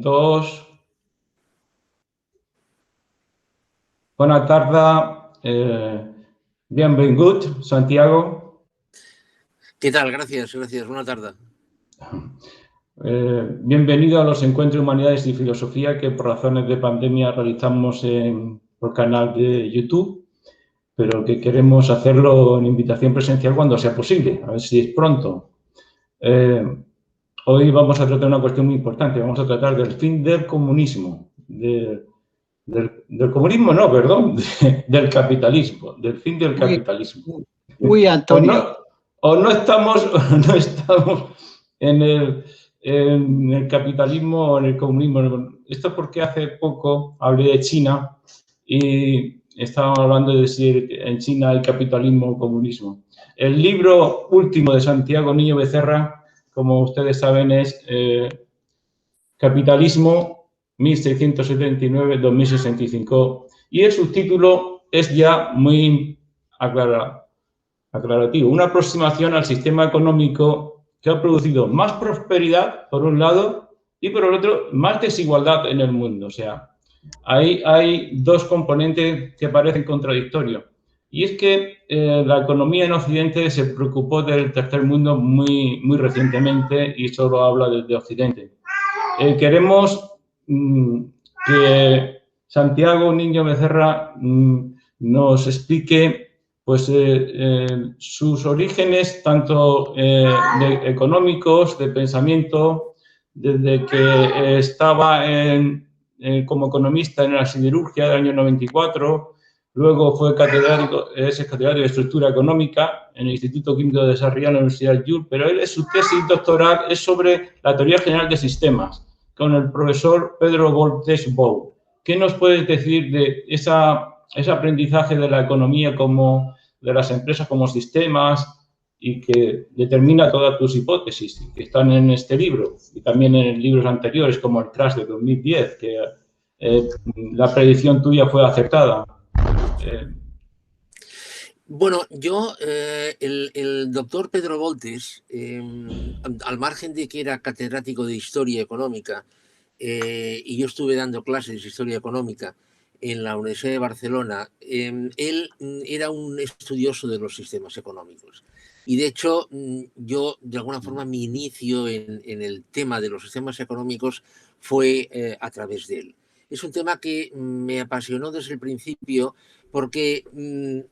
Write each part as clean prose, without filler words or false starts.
2. Buenas tardes. Bienvenido, Santiago. ¿Qué tal? Gracias. Buenas tardes. Bienvenido a los Encuentros de Humanidades y Filosofía que por razones de pandemia realizamos por canal de YouTube, pero que queremos hacerlo en invitación presencial cuando sea posible, a ver si es pronto. Hoy vamos a tratar una cuestión muy importante, vamos a tratar del fin del comunismo, del comunismo no, perdón, del capitalismo, del fin del capitalismo. Uy, Antonio. No estamos en el capitalismo o en el comunismo. Esto es porque hace poco hablé de China y estábamos hablando de si en China hay capitalismo o comunismo. El libro último de Santiago Niño Becerra, como ustedes saben, es Capitalismo 1679-2065 y el subtítulo es ya muy aclarativo. Una aproximación al sistema económico que ha producido más prosperidad, por un lado, y por el otro, más desigualdad en el mundo. O sea, hay dos componentes que parecen contradictorios. Y es que la economía en Occidente se preocupó del tercer mundo muy recientemente y solo habla de Occidente. Queremos que Santiago Niño Becerra nos explique pues, sus orígenes tanto económicos, de pensamiento, desde que estaba como economista en la siderurgia del año 94, luego fue catedrático de Estructura Económica en el Instituto Químico de Desarrollo de la Universidad de Llull, pero su tesis doctoral es sobre la teoría general de sistemas, con el profesor Pedro Voltes Bou. ¿Qué nos puedes decir de ese aprendizaje de la economía como de las empresas como sistemas y que determina todas tus hipótesis que están en este libro y también en libros anteriores como el Crash de 2010, que la predicción tuya fue acertada? Bueno, yo, el doctor Pedro Voltes, al margen de que era catedrático de Historia Económica, y yo estuve dando clases de Historia Económica en la Universidad de Barcelona, él era un estudioso de los sistemas económicos. Y de hecho, yo, de alguna forma, mi inicio en el tema de los sistemas económicos fue a través de él. Es un tema que me apasionó desde el principio porque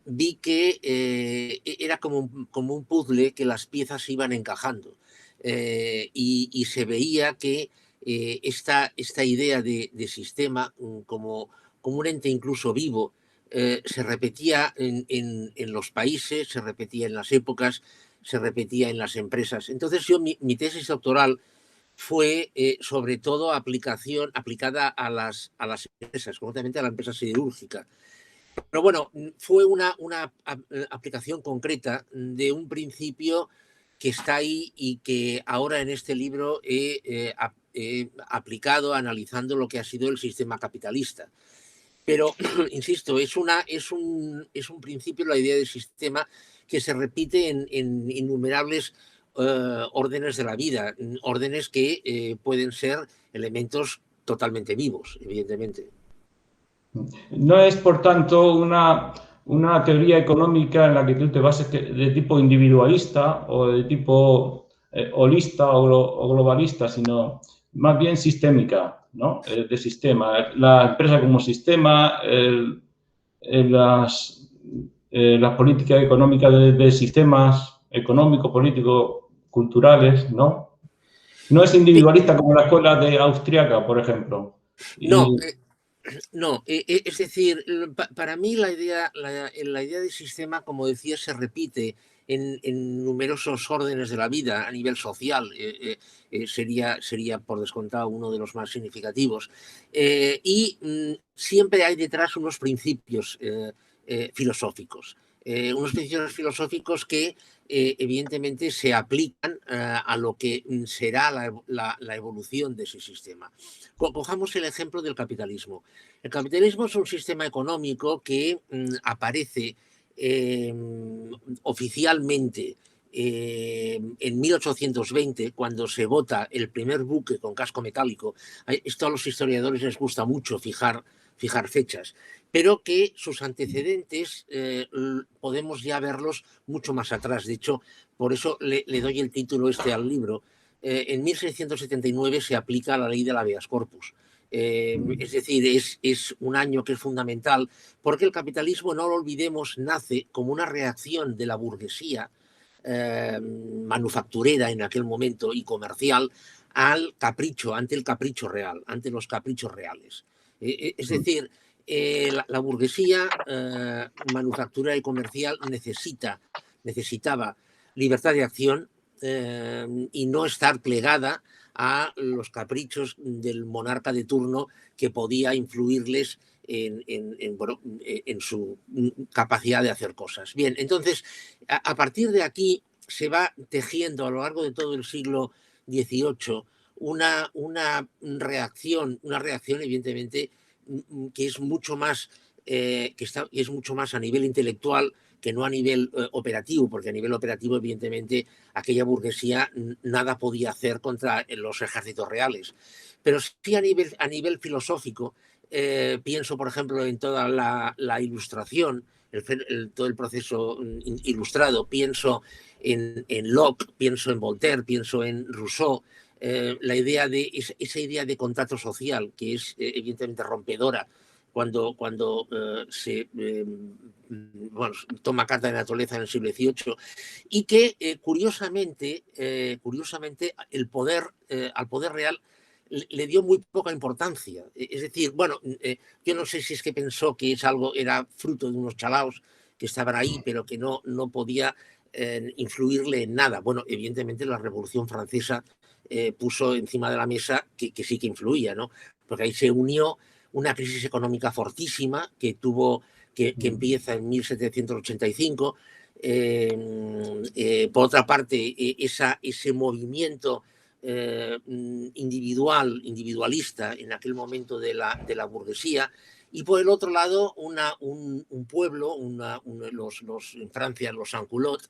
vi que era como un puzzle que las piezas se iban encajando y se veía que esta idea de sistema como un ente incluso vivo se repetía en los países, se repetía en las épocas, se repetía en las empresas. Entonces mi tesis doctoral fue sobre todo aplicada a las empresas, concretamente a la empresa siderúrgica. Pero bueno, fue una aplicación concreta de un principio que está ahí y que ahora en este libro he aplicado analizando lo que ha sido el sistema capitalista. Pero, insisto, es un principio, la idea de sistema, que se repite en innumerables órdenes de la vida, órdenes que pueden ser elementos totalmente vivos, evidentemente. No es, por tanto, una teoría económica en la que tú te bases de tipo individualista o de tipo holista o globalista, sino más bien sistémica, ¿no? De sistema. La empresa como sistema, las políticas económicas de sistemas económicos, políticos, culturales, ¿no? No es individualista como la escuela de austriaca, por ejemplo. No, es decir, para mí la idea de sistema, como decía, se repite en numerosos órdenes de la vida a nivel social. Sería por descontado uno de los más significativos. Y siempre hay detrás unos principios filosóficos. Unos principios filosóficos que evidentemente se aplican a lo que será la evolución de ese sistema. Cojamos el ejemplo del capitalismo. El capitalismo es un sistema económico que aparece oficialmente en 1820, cuando se vota el primer buque con casco metálico. Esto a los historiadores les gusta mucho fijar fechas, pero que sus antecedentes podemos ya verlos mucho más atrás. De hecho, por eso le doy el título al libro. En 1679 se aplica la ley del habeas corpus. Es decir, es un año que es fundamental, porque el capitalismo, no lo olvidemos, nace como una reacción de la burguesía manufacturera en aquel momento y comercial al capricho, ante el capricho real, ante los caprichos reales. Es decir, la burguesía manufacturera y comercial necesitaba libertad de acción y no estar plegada a los caprichos del monarca de turno, que podía influirles en su capacidad de hacer cosas. Bien, entonces, a partir de aquí se va tejiendo a lo largo de todo el siglo XVIII una reacción evidentemente que es mucho más es mucho más a nivel intelectual que no a nivel operativo, porque a nivel operativo, evidentemente, aquella burguesía nada podía hacer contra los ejércitos reales. Pero sí a nivel filosófico, pienso, por ejemplo, en toda la ilustración, todo el proceso ilustrado, pienso en Locke, pienso en Voltaire, pienso en Rousseau, esa idea de contrato social, que es evidentemente rompedora cuando se toma carta de naturaleza en el siglo XVIII, y que curiosamente al poder real le dio muy poca importancia. Es decir, yo no sé si es que pensó que era fruto de unos chalaos que estaban ahí, pero que no podía influirle en nada. Bueno, evidentemente la Revolución Francesa puso encima de la mesa que sí que influía, ¿no? Porque ahí se unió una crisis económica fortísima que empieza en 1785. Por otra parte, ese movimiento individualista en aquel momento de la burguesía, y por el otro lado un pueblo, en Francia los sans-culottes,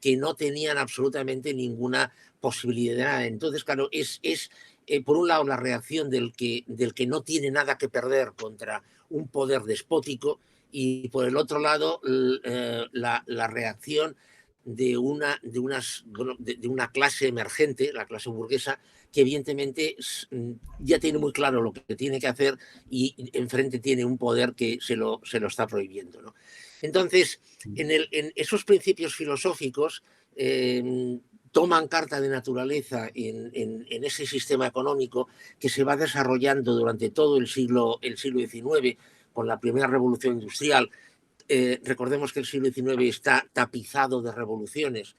que no tenían absolutamente ninguna posibilidad. Entonces, claro, por un lado la reacción del que no tiene nada que perder contra un poder despótico, y por el otro lado la reacción de una clase emergente, la clase burguesa, que evidentemente ya tiene muy claro lo que tiene que hacer y enfrente tiene un poder que se lo está prohibiendo, ¿no? Entonces, en esos principios filosóficos toman carta de naturaleza en ese sistema económico que se va desarrollando durante todo el siglo XIX, con la primera revolución industrial. Recordemos que el siglo XIX está tapizado de revoluciones.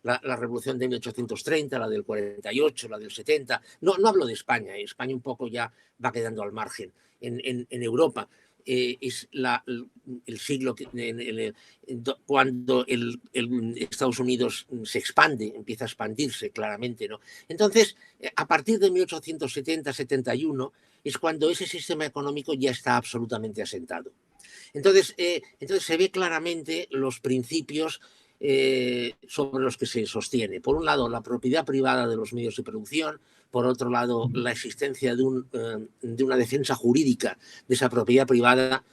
La revolución de 1830, la del 48, la del 70. No hablo de España, España un poco ya va quedando al margen. En Europa es el siglo cuando Estados Unidos se expande, empieza a expandirse claramente, ¿no? Entonces, a partir de 1870-71 es cuando ese sistema económico ya está absolutamente asentado. Entonces se ve claramente los principios sobre los que se sostiene. Por un lado, la propiedad privada de los medios de producción; por otro lado, la existencia de una defensa jurídica de esa propiedad privada;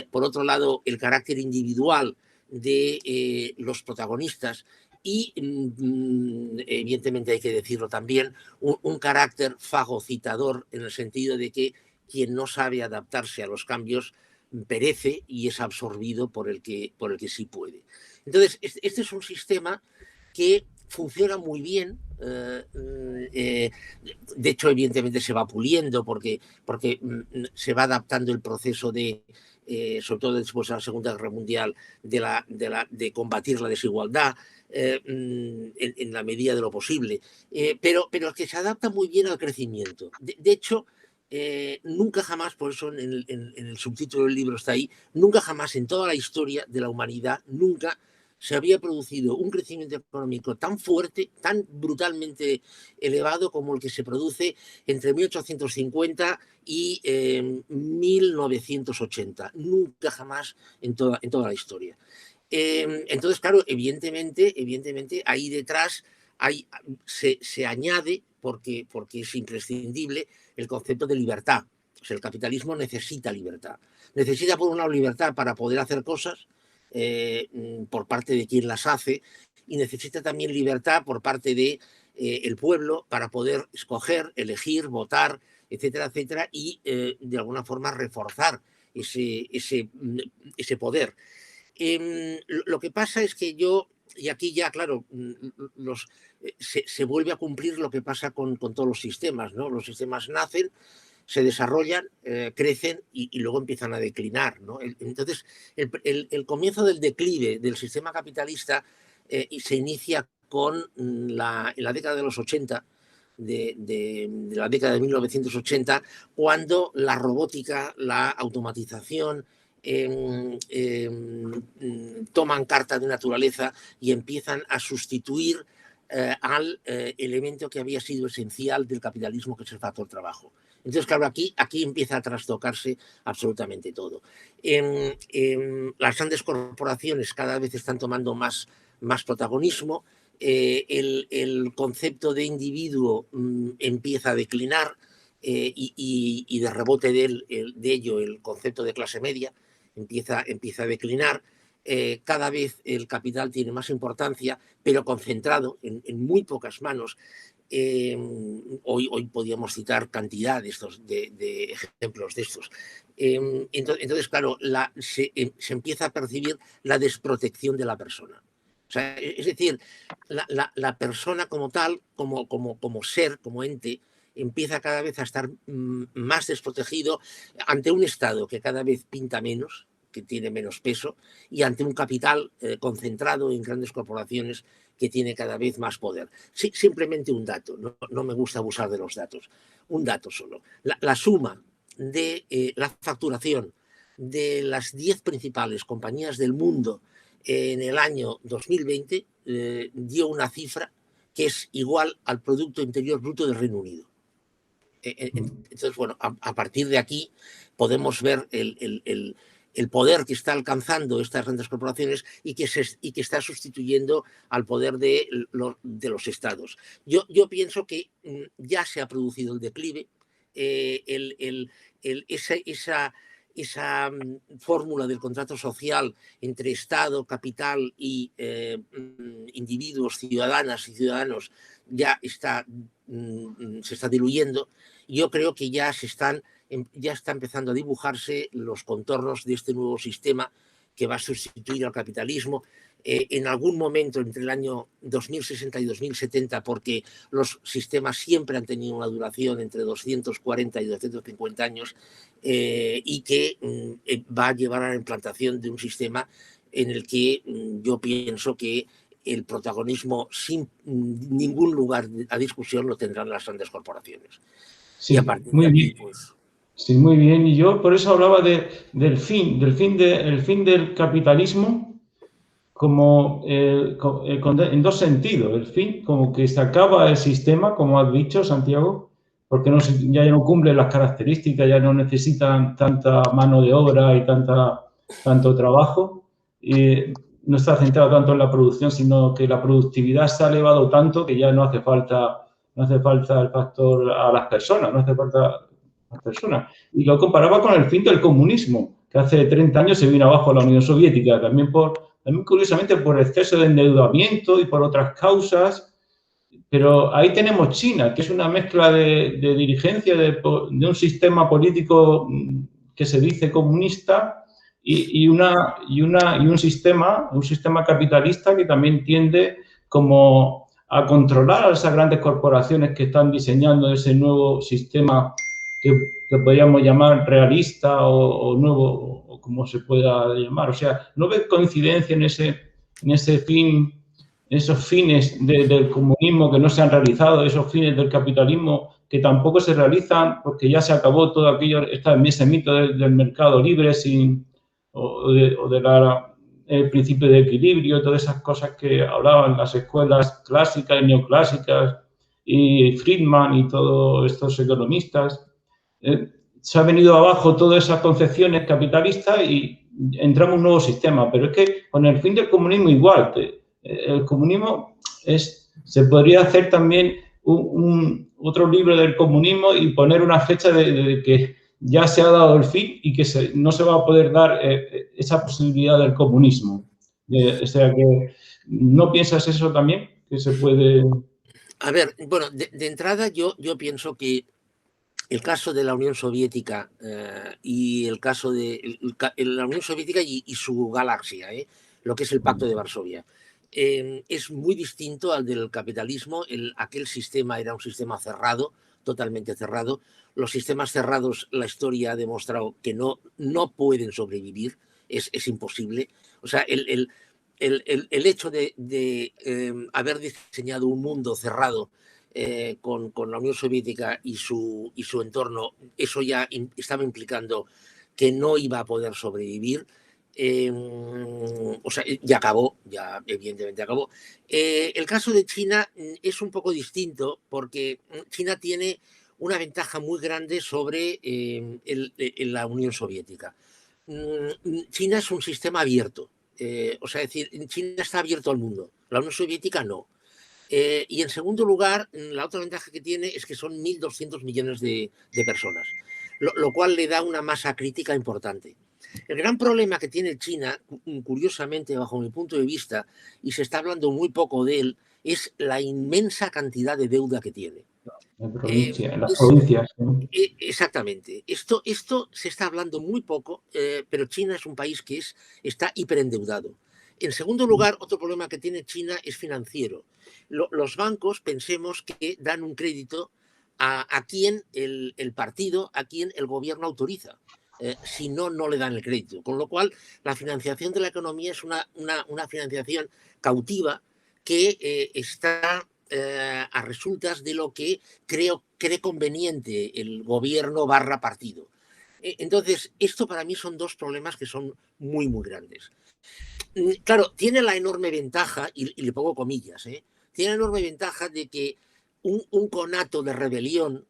por otro lado, el carácter individual de los protagonistas y, evidentemente hay que decirlo también, un carácter fagocitador, en el sentido de que quien no sabe adaptarse a los cambios perece y es absorbido por el que sí puede. Entonces, este es un sistema que funciona muy bien. De hecho, evidentemente se va puliendo porque se va adaptando el proceso sobre todo después de la Segunda Guerra Mundial, de combatir la desigualdad en la medida de lo posible, pero que se adapta muy bien al crecimiento. De hecho, nunca jamás, por eso en el subtítulo del libro está ahí, nunca jamás en toda la historia de la humanidad, nunca se había producido un crecimiento económico tan fuerte, tan brutalmente elevado como el que se produce entre 1850 y 1980. Nunca jamás en toda la historia. Entonces, claro, evidentemente ahí detrás se añade, porque es imprescindible, el concepto de libertad. O sea, el capitalismo necesita libertad. Necesita, por un lado, libertad para poder hacer cosas por parte de quien las hace, y necesita también libertad por parte de el pueblo para poder escoger, elegir, votar, etcétera, etcétera, y de alguna forma reforzar ese poder. Lo que pasa es que y aquí ya, claro, se vuelve a cumplir lo que pasa con todos los sistemas, ¿no? Los sistemas nacen, se desarrollan, crecen y luego empiezan a declinar, ¿no? Entonces, el comienzo del declive del sistema capitalista se inicia en la década de los 80, de la década de 1980, cuando la robótica, la automatización, toman carta de naturaleza y empiezan a sustituir al elemento que había sido esencial del capitalismo, que es el factor trabajo. Entonces, claro, aquí empieza a trastocarse absolutamente todo. Las grandes corporaciones cada vez están tomando más protagonismo. El concepto de individuo empieza a declinar y de rebote de ello el concepto de clase media empieza a declinar. Cada vez el capital tiene más importancia, pero concentrado en muy pocas manos. Hoy podríamos citar cantidad de ejemplos de estos. Entonces, claro, se empieza a percibir la desprotección de la persona. O sea, es decir, la persona como tal, como ser, como ente, empieza cada vez a estar más desprotegido ante un Estado que cada vez pinta menos, que tiene menos peso, y ante un capital concentrado en grandes corporaciones que tiene cada vez más poder. Sí, simplemente un dato, no me gusta abusar de los datos, un dato solo. La suma de la facturación de las 10 principales compañías del mundo en el año 2020 dio una cifra que es igual al Producto Interior Bruto del Reino Unido. Entonces, bueno, a partir de aquí podemos ver el poder que está alcanzando estas grandes corporaciones y que está sustituyendo al poder de los estados. Yo pienso que ya se ha producido el declive, esa fórmula del contrato social entre Estado, capital y individuos, ciudadanas y ciudadanos ya se está diluyendo. Yo creo que ya está empezando a dibujarse los contornos de este nuevo sistema que va a sustituir al capitalismo en algún momento entre el año 2060 y 2070, porque los sistemas siempre han tenido una duración entre 240 y 250 años y que va a llevar a la implantación de un sistema en el que yo pienso que el protagonismo sin ningún lugar a discusión lo tendrán las grandes corporaciones. Sí, y a partir muy de aquí, bien. Pues... Sí, muy bien. Y yo por eso hablaba del fin del capitalismo como en dos sentidos. El fin, como que se acaba el sistema, como has dicho, Santiago, porque ya no cumple las características, ya no necesitan tanta mano de obra y tanto trabajo. Y no está centrado tanto en la producción, sino que la productividad se ha elevado tanto que ya no hace falta el factor a las personas, no hace falta las personas. Y lo comparaba con el fin del comunismo, que hace 30 años se vino abajo la Unión Soviética, también curiosamente por exceso de endeudamiento y por otras causas. Pero ahí tenemos China, que es una mezcla de dirigencia de un sistema político que se dice comunista y un sistema capitalista que también tiende como a controlar a esas grandes corporaciones que están diseñando ese nuevo sistema que podríamos llamar realista o nuevo, o como se pueda llamar. O sea, no ve coincidencia en ese fin, esos fines del comunismo que no se han realizado, esos fines del capitalismo que tampoco se realizan porque ya se acabó todo aquello, ese mito del mercado libre el principio de equilibrio, todas esas cosas que hablaban las escuelas clásicas y neoclásicas y Friedman y todos estos economistas. Se ha venido abajo todas esas concepciones capitalistas y entramos en un nuevo sistema, pero es que con el fin del comunismo igual. El comunismo se podría hacer también otro libro del comunismo y poner una fecha de que ya se ha dado el fin y que no se va a poder dar esa posibilidad del comunismo. O sea que, ¿no piensas eso también? Que se puede... A ver, bueno, de entrada yo pienso que el caso de la Unión Soviética y el caso de la Unión Soviética y su galaxia, lo que es el Pacto de Varsovia, es muy distinto al del capitalismo. Aquel sistema era un sistema cerrado, totalmente cerrado. Los sistemas cerrados, la historia ha demostrado que no pueden sobrevivir, es imposible. O sea, el hecho de haber diseñado un mundo cerrado con la Unión Soviética y su entorno, eso ya estaba implicando que no iba a poder sobrevivir. O sea, ya acabó, ya evidentemente acabó. El caso de China es un poco distinto porque China tiene una ventaja muy grande sobre la Unión Soviética. China es un sistema abierto, o sea, es decir, China está abierto al mundo, la Unión Soviética no. Y en segundo lugar, la otra ventaja que tiene es que son 1.200 millones de personas, lo cual le da una masa crítica importante. El gran problema que tiene China, curiosamente, bajo mi punto de vista, y se está hablando muy poco de él, es la inmensa cantidad de deuda que tiene. En las provincias. Exactamente. Esto se está hablando muy poco, pero China es un país que está hiperendeudado. En segundo lugar, otro problema que tiene China es financiero. Los bancos, pensemos que dan un crédito a quien el partido, a quien el gobierno autoriza. Si no, no le dan el crédito. Con lo cual, la financiación de la economía es una financiación cautiva que está a resultas de lo que cree conveniente el gobierno / partido. Entonces, esto para mí son dos problemas que son muy, muy grandes. Claro, tiene la enorme ventaja, y le pongo comillas, tiene la enorme ventaja de que un conato de rebelión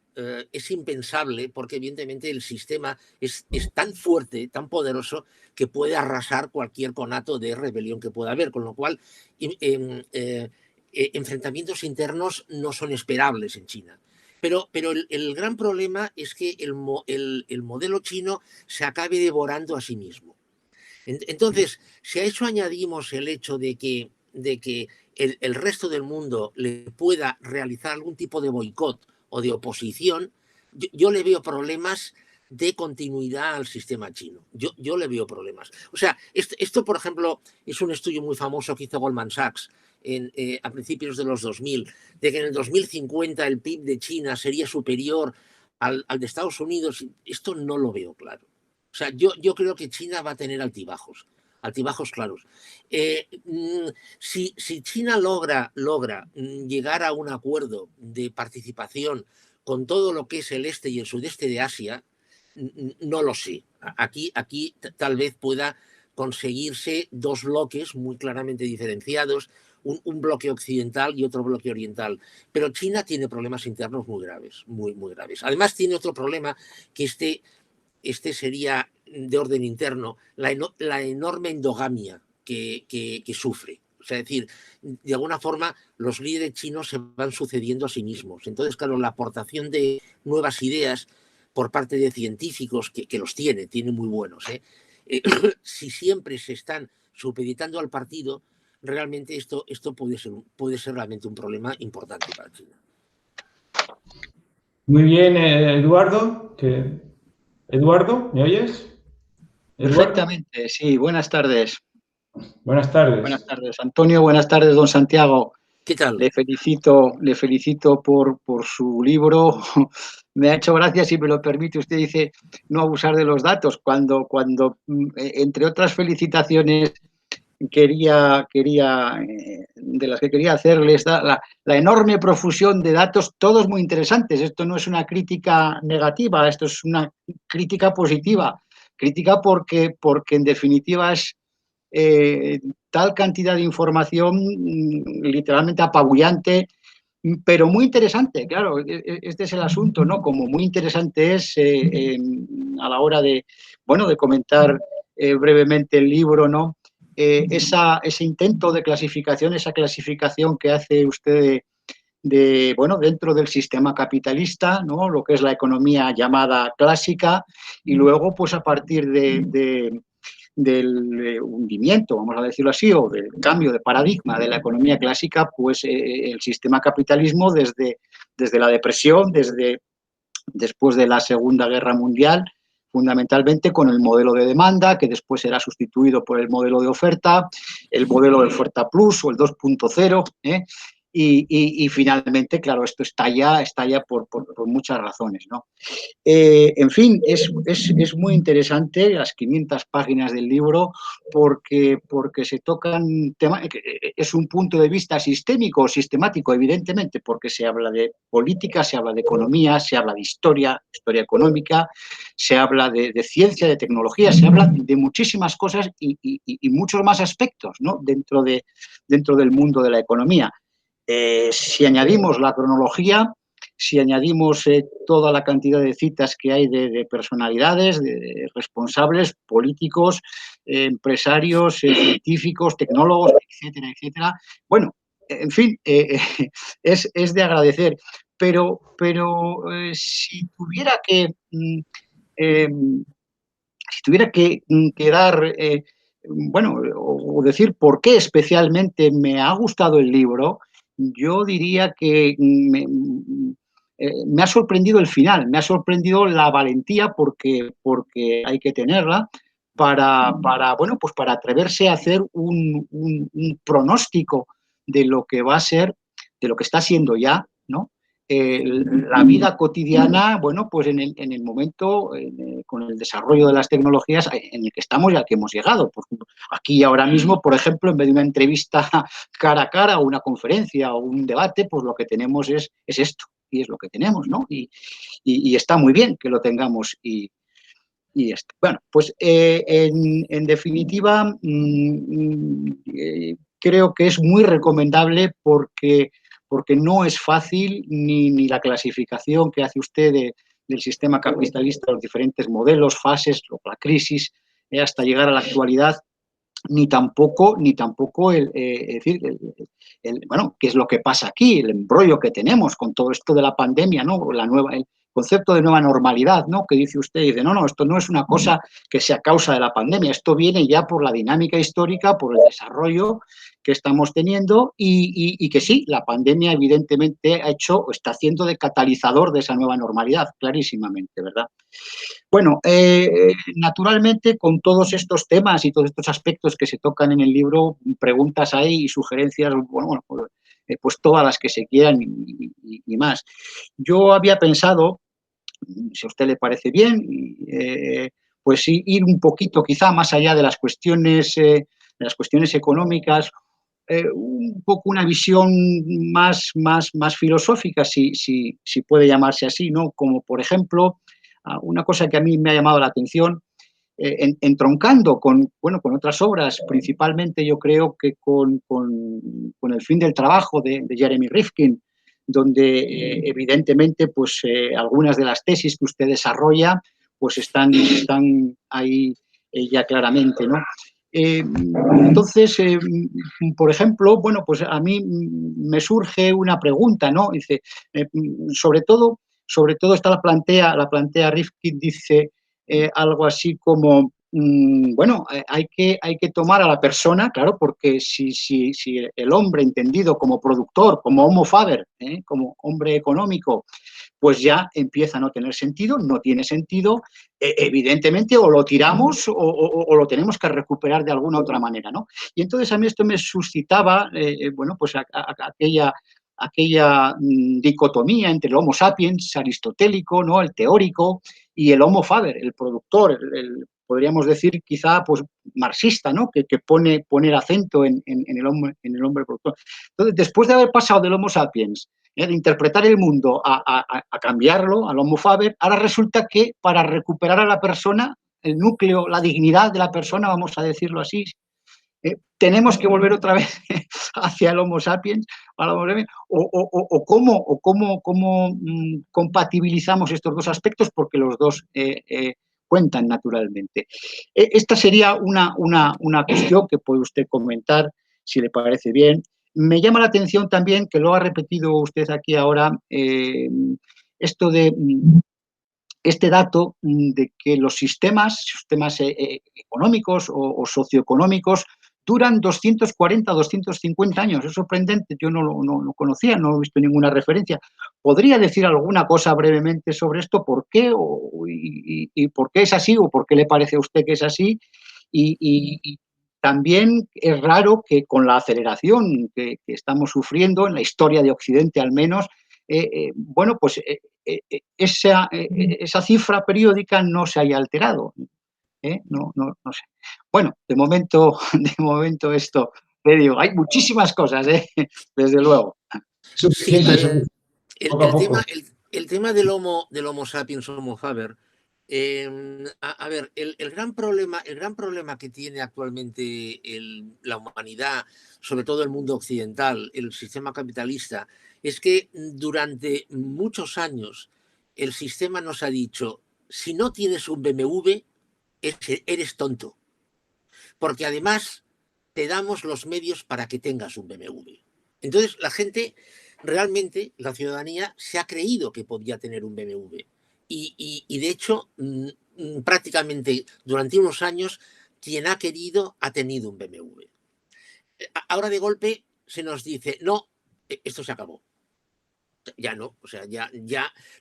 es impensable porque evidentemente el sistema es tan fuerte, tan poderoso, que puede arrasar cualquier conato de rebelión que pueda haber, con lo cual enfrentamientos internos no son esperables en China. Pero el gran problema es que el modelo chino se acabe devorando a sí mismo. Entonces, si a eso añadimos el hecho de que el resto del mundo le pueda realizar algún tipo de boicot o de oposición, yo le veo problemas de continuidad al sistema chino. Yo le veo problemas. O sea, esto, por ejemplo, es un estudio muy famoso que hizo Goldman Sachs a principios de los 2000, de que en el 2050 el PIB de China sería superior al de Estados Unidos. Esto no lo veo claro. O sea, yo creo que China va a tener altibajos claros. Si China logra llegar a un acuerdo de participación con todo lo que es el este y el sudeste de Asia, no lo sé. Aquí tal vez pueda conseguirse dos bloques muy claramente diferenciados, un bloque occidental y otro bloque oriental. Pero China tiene problemas internos muy graves, muy, muy graves. Además tiene otro problema que este sería de orden interno, la enorme endogamia que sufre. O sea, es decir, de alguna forma los líderes chinos se van sucediendo a sí mismos. Entonces, claro, la aportación de nuevas ideas por parte de científicos, que los tiene muy buenos, si siempre se están supeditando al partido, realmente esto puede ser realmente un problema importante para China. Muy bien, Eduardo. Eduardo, ¿me oyes? ¿Eduardo? Perfectamente, sí. Buenas tardes. Buenas tardes. Buenas tardes, Antonio. Buenas tardes, don Santiago. ¿Qué tal? Le felicito por su libro. Me ha hecho gracia, si me lo permite. Usted dice no abusar de los datos, cuando entre otras felicitaciones de las que quería hacerles, la enorme profusión de datos, todos muy interesantes. Esto no es una crítica negativa, esto es una crítica positiva. Crítica porque en definitiva es tal cantidad de información literalmente apabullante, pero muy interesante. Claro, este es el asunto, ¿no? Como muy interesante es a la hora de comentar brevemente el libro, ¿no? Ese intento de clasificación, esa clasificación que hace usted bueno, dentro del sistema capitalista, ¿no? Lo que es la economía llamada clásica, y luego, pues a partir del hundimiento, vamos a decirlo así, o del cambio de paradigma de la economía clásica, pues el sistema capitalismo desde la depresión, después de la Segunda Guerra Mundial, fundamentalmente con el modelo de demanda, que después será sustituido por el modelo de oferta, el modelo de oferta plus o el 2.0, y finalmente, claro, esto estalla por muchas razones, ¿no? En fin, es muy interesante las 500 páginas del libro porque se tocan temas, es un punto de vista sistémico o sistemático, evidentemente, porque se habla de política, se habla de economía, se habla de historia económica, se habla de ciencia, de tecnología, se habla de muchísimas cosas y muchos más aspectos, ¿no? dentro del mundo de la economía. Si añadimos la cronología, si añadimos toda la cantidad de citas que hay de personalidades, de responsables, políticos, empresarios, científicos, tecnólogos, etcétera, etcétera. Bueno, en fin, es de agradecer. Pero si tuviera que dar, bueno, o decir por qué especialmente me ha gustado el libro, yo diría que me ha sorprendido el final, me ha sorprendido la valentía porque hay que tenerla bueno, pues para atreverse a hacer un pronóstico de lo que va a ser, de lo que está siendo ya, ¿no? La vida cotidiana, bueno, pues en el momento, con el desarrollo de las tecnologías en el que estamos y al que hemos llegado. Por ejemplo, aquí ahora mismo, por ejemplo, en vez de una entrevista cara a cara o una conferencia o un debate, pues lo que tenemos es esto, y es lo que tenemos, ¿no? Y está muy bien que lo tengamos y esto. Bueno, pues en definitiva, creo que es muy recomendable porque no es fácil ni la clasificación que hace usted del sistema capitalista, los diferentes modelos, fases, la crisis, hasta llegar a la actualidad, ni tampoco decir, bueno, qué es lo que pasa aquí, el embrollo que tenemos con todo esto de la pandemia, ¿no? El concepto de nueva normalidad, ¿no? Que dice usted, dice, no, esto no es una cosa que sea causa de la pandemia, esto viene ya por la dinámica histórica, por el desarrollo que estamos teniendo y que sí, la pandemia evidentemente está haciendo de catalizador de esa nueva normalidad, clarísimamente, ¿verdad? Bueno, naturalmente, con todos estos temas y todos estos aspectos que se tocan en el libro, preguntas hay y sugerencias, bueno, pues todas las que se quieran y más. Yo había pensado, si a usted le parece bien, pues ir un poquito quizá más allá de las cuestiones económicas, un poco una visión más filosófica, si puede llamarse así, ¿no? Como, por ejemplo, una cosa que a mí me ha llamado la atención, entroncando con otras obras, principalmente yo creo que con El fin del trabajo de Jeremy Rifkin, donde evidentemente pues algunas de las tesis que usted desarrolla pues están ahí ya claramente, ¿no? Entonces, por ejemplo, bueno, pues a mí me surge una pregunta, ¿no? Dice, sobre todo esta la plantea Rifkin, dice algo así como, bueno, hay que tomar a la persona, claro, porque si el hombre entendido como productor, como homo faber, como hombre económico, pues ya empieza a no tener sentido, no tiene sentido, evidentemente o lo tiramos o lo tenemos que recuperar de alguna otra manera, ¿no? Y entonces a mí esto me suscitaba, bueno, pues aquella dicotomía entre el homo sapiens aristotélico, ¿no? El teórico, y el homo faber, el productor, podríamos decir quizá pues marxista, ¿no? Que pone el acento en el hombre productor. Entonces, después de haber pasado del homo sapiens, de interpretar el mundo a cambiarlo, al homo faber, ahora resulta que para recuperar a la persona, el núcleo, la dignidad de la persona, vamos a decirlo así, tenemos que volver otra vez hacia el homo sapiens, o cómo compatibilizamos estos dos aspectos, porque los dos cuentan naturalmente. Esta sería una cuestión que puede usted comentar, si le parece bien. Me llama la atención también, que lo ha repetido usted aquí ahora, esto de este dato de que los sistemas económicos o socioeconómicos duran 240, 250 años. Es sorprendente, yo no lo conocía, no he visto ninguna referencia. ¿Podría decir alguna cosa brevemente sobre esto? ¿Por qué? ¿Y por qué es así? ¿O por qué le parece a usted que es así? Y también es raro que con la aceleración que estamos sufriendo, en la historia de Occidente al menos, bueno, pues esa cifra periódica no se haya alterado. No sé. Bueno, de momento esto, le digo, hay muchísimas cosas, desde luego. Sí, Poco a poco. el tema del Homo sapiens, Homo faber, a ver, el gran problema que tiene actualmente la humanidad, sobre todo el mundo occidental, el sistema capitalista, es que durante muchos años el sistema nos ha dicho, si no tienes un BMW, eres tonto, porque además te damos los medios para que tengas un BMW. Entonces la gente, realmente, la ciudadanía, se ha creído que podía tener un BMW. Y de hecho, prácticamente durante unos años, quien ha querido ha tenido un BMW. Ahora de golpe se nos dice, no, esto se acabó. Ya no, o sea, ya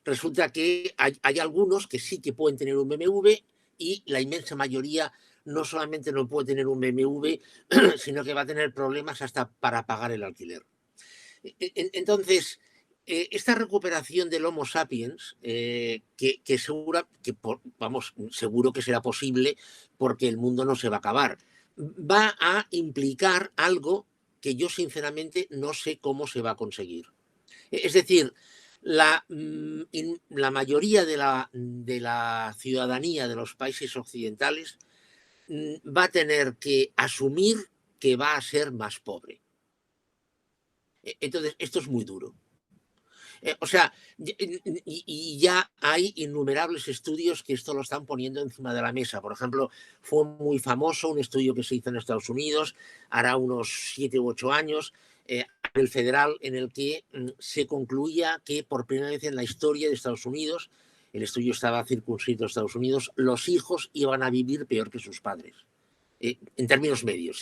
resulta que hay algunos que sí que pueden tener un BMW y la inmensa mayoría no solamente no puede tener un BMW, sino que va a tener problemas hasta para pagar el alquiler. Entonces, esta recuperación del Homo sapiens, seguro que será posible porque el mundo no se va a acabar, va a implicar algo que yo sinceramente no sé cómo se va a conseguir. Es decir, la mayoría de la ciudadanía de los países occidentales va a tener que asumir que va a ser más pobre. Entonces, esto es muy duro. O sea, y ya hay innumerables estudios que esto lo están poniendo encima de la mesa. Por ejemplo, fue muy famoso un estudio que se hizo en Estados Unidos, hará unos 7 u 8 años, el federal, en el que se concluía que por primera vez en la historia de Estados Unidos, el estudio estaba circunscrito a Estados Unidos, los hijos iban a vivir peor que sus padres. En términos medios,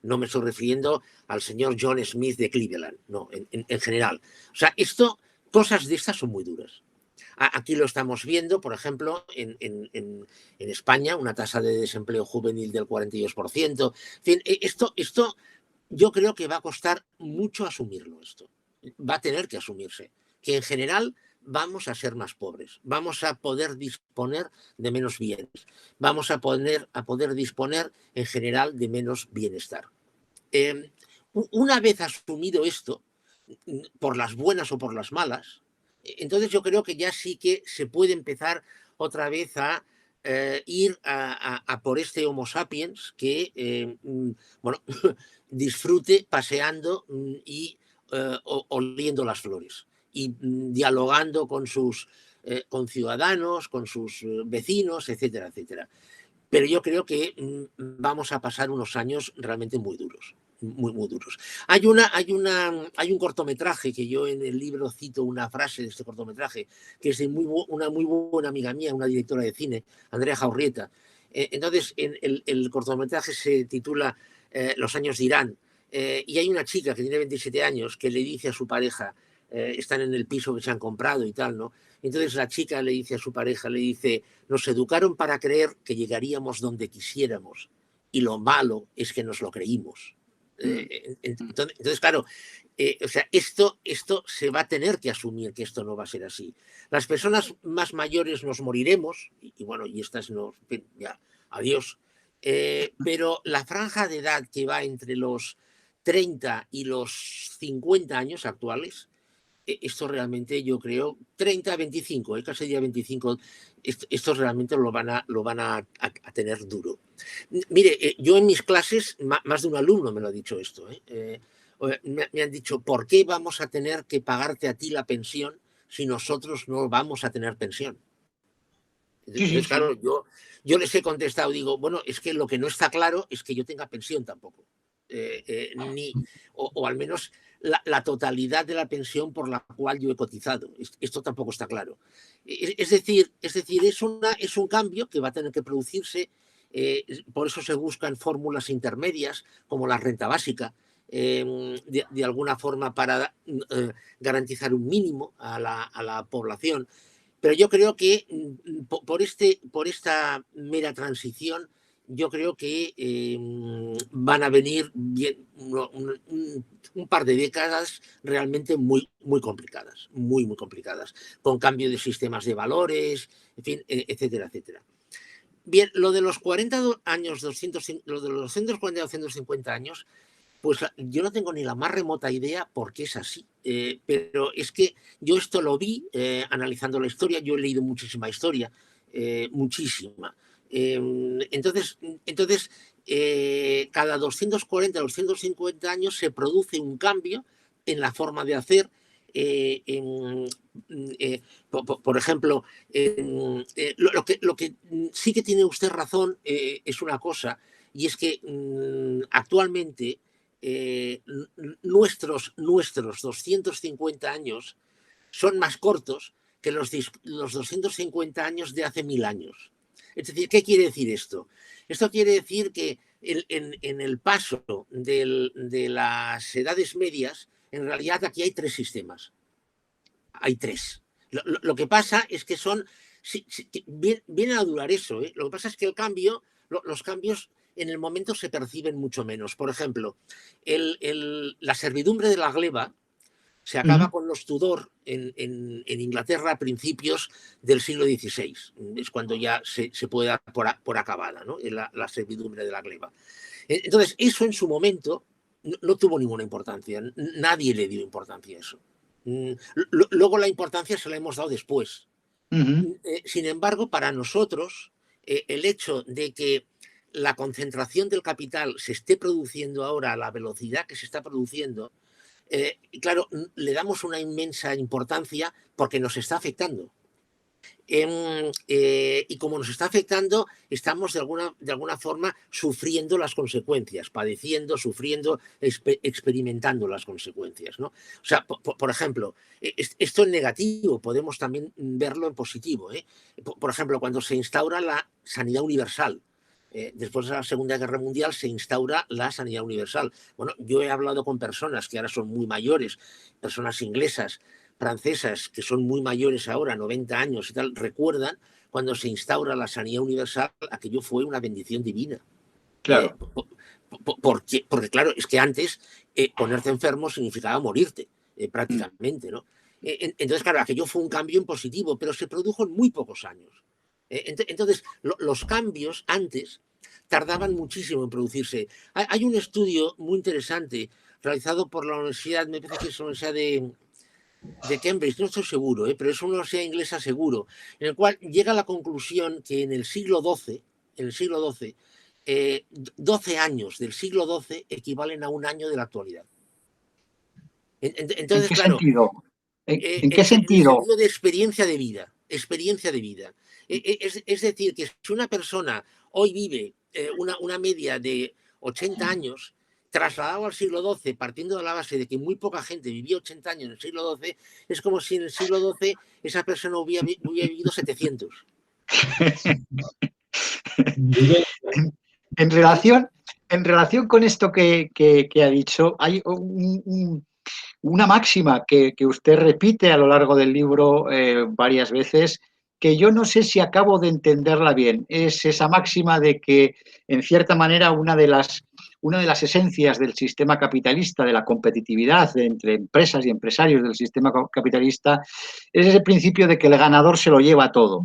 no me estoy refiriendo al señor John Smith de Cleveland, no, en general. O sea, cosas de estas son muy duras. Aquí lo estamos viendo, por ejemplo, en España, una tasa de desempleo juvenil del 42%. En fin, esto yo creo que va a costar mucho asumirlo esto. Va a tener que asumirse. Que en general vamos a ser más pobres, vamos a poder disponer de menos bienes, vamos a poder disponer en general de menos bienestar. Una vez asumido esto, por las buenas o por las malas, entonces yo creo que ya sí que se puede empezar otra vez a ir a por este Homo sapiens que, bueno, disfrute paseando y oliendo las flores y dialogando con sus ciudadanos, con sus vecinos, etcétera, etcétera. Pero yo creo que vamos a pasar unos años realmente muy duros. Muy, muy duros. Hay un cortometraje que yo en el libro cito una frase de este cortometraje, que es de una muy buena amiga mía, una directora de cine, Andrea Jaurrieta. Entonces, el cortometraje se titula Los años dirán, y hay una chica que tiene 27 años que le dice a su pareja, están en el piso que se han comprado y tal, ¿no? Entonces la chica le dice a su pareja, le dice, nos educaron para creer que llegaríamos donde quisiéramos y lo malo es que nos lo creímos. Entonces, claro, o sea, esto se va a tener que asumir que esto no va a ser así. Las personas más mayores nos moriremos, y bueno, y estas no, ya, adiós. Pero la franja de edad que va entre los 30 y los 50 años actuales, esto realmente yo creo, 30 a 25, casi día 25, esto realmente lo van a tener duro. Mire, yo en mis clases, más de un alumno me lo ha dicho esto, me han dicho, ¿por qué vamos a tener que pagarte a ti la pensión si nosotros no vamos a tener pensión? Entonces, claro, yo les he contestado, digo, bueno, es que lo que no está claro es que yo tenga pensión tampoco. O al menos la totalidad de la pensión por la cual yo he cotizado. Esto tampoco está claro. Es decir, es un cambio que va a tener que producirse. Por eso se buscan fórmulas intermedias, como la renta básica, de alguna forma para garantizar un mínimo a la población. Pero yo creo que por esta mera transición, yo creo que van a venir un par de décadas realmente muy, muy complicadas, muy, muy complicadas, con cambio de sistemas de valores, en fin, etcétera, etcétera. Bien, lo de los 40 años, lo de los 240 o 250 años, pues yo no tengo ni la más remota idea por qué es así, pero es que yo esto lo vi analizando la historia. Yo he leído muchísima historia, muchísima. Entonces cada 240 o 250 años se produce un cambio en la forma de hacer. Por ejemplo, lo que sí que tiene usted razón es una cosa, y es que actualmente nuestros 250 años son más cortos que los 250 años de hace 1000 años. Es decir, ¿qué quiere decir esto? Esto quiere decir que en el paso de las edades medias, en realidad aquí hay 3 sistemas. Hay 3. Lo que pasa es que vienen a durar eso. Lo que pasa es que los cambios en el momento se perciben mucho menos. Por ejemplo, la servidumbre de la gleba se acaba con los Tudor en Inglaterra a principios del siglo XVI. Es cuando ya se puede dar por acabada, ¿no? La servidumbre de la gleba. Entonces, eso en su momento no tuvo ninguna importancia. Nadie le dio importancia a eso. Luego la importancia se la hemos dado después. Sin embargo, para nosotros, el hecho de que la concentración del capital se esté produciendo ahora a la velocidad que se está produciendo, claro, le damos una inmensa importancia porque nos está afectando. Y como nos está afectando, estamos de alguna forma sufriendo las consecuencias, padeciendo, sufriendo, experimentando las consecuencias, ¿no? O sea, por ejemplo, esto en negativo, podemos también verlo en positivo. Por ejemplo, cuando se instaura la sanidad universal, después de la Segunda Guerra Mundial se instaura la sanidad universal. Bueno, yo he hablado con personas que ahora son muy mayores, personas inglesas, francesas, que son muy mayores ahora, 90 años y tal, recuerdan cuando se instaura la sanidad universal, aquello fue una bendición divina. Claro. Porque claro, es que antes ponerte enfermo significaba morirte, prácticamente, ¿no? Entonces, claro, aquello fue un cambio en positivo, pero se produjo en muy pocos años. Entonces, los cambios antes tardaban muchísimo en producirse. Hay un estudio muy interesante realizado por la universidad, me parece que es la Universidad de Cambridge, no estoy seguro, pero es una universidad inglesa seguro, en el cual llega a la conclusión que en el siglo XII, 12 años del siglo XII equivalen a un año de la actualidad. Entonces, ¿En qué claro, sentido? ¿En qué en el sentido? sentido de experiencia de vida. Es decir, que si una persona hoy vive una media de 80 años, trasladado al siglo XII, partiendo de la base de que muy poca gente vivía 80 años en el siglo XII, es como si en el siglo XII esa persona hubiera vivido 700. En relación con esto que ha dicho, hay una máxima que usted repite a lo largo del libro varias veces, que yo no sé si acabo de entenderla bien. Es esa máxima de que, en cierta manera, una de las esencias del sistema capitalista, de la competitividad entre empresas y empresarios del sistema capitalista, es ese principio de que el ganador se lo lleva todo.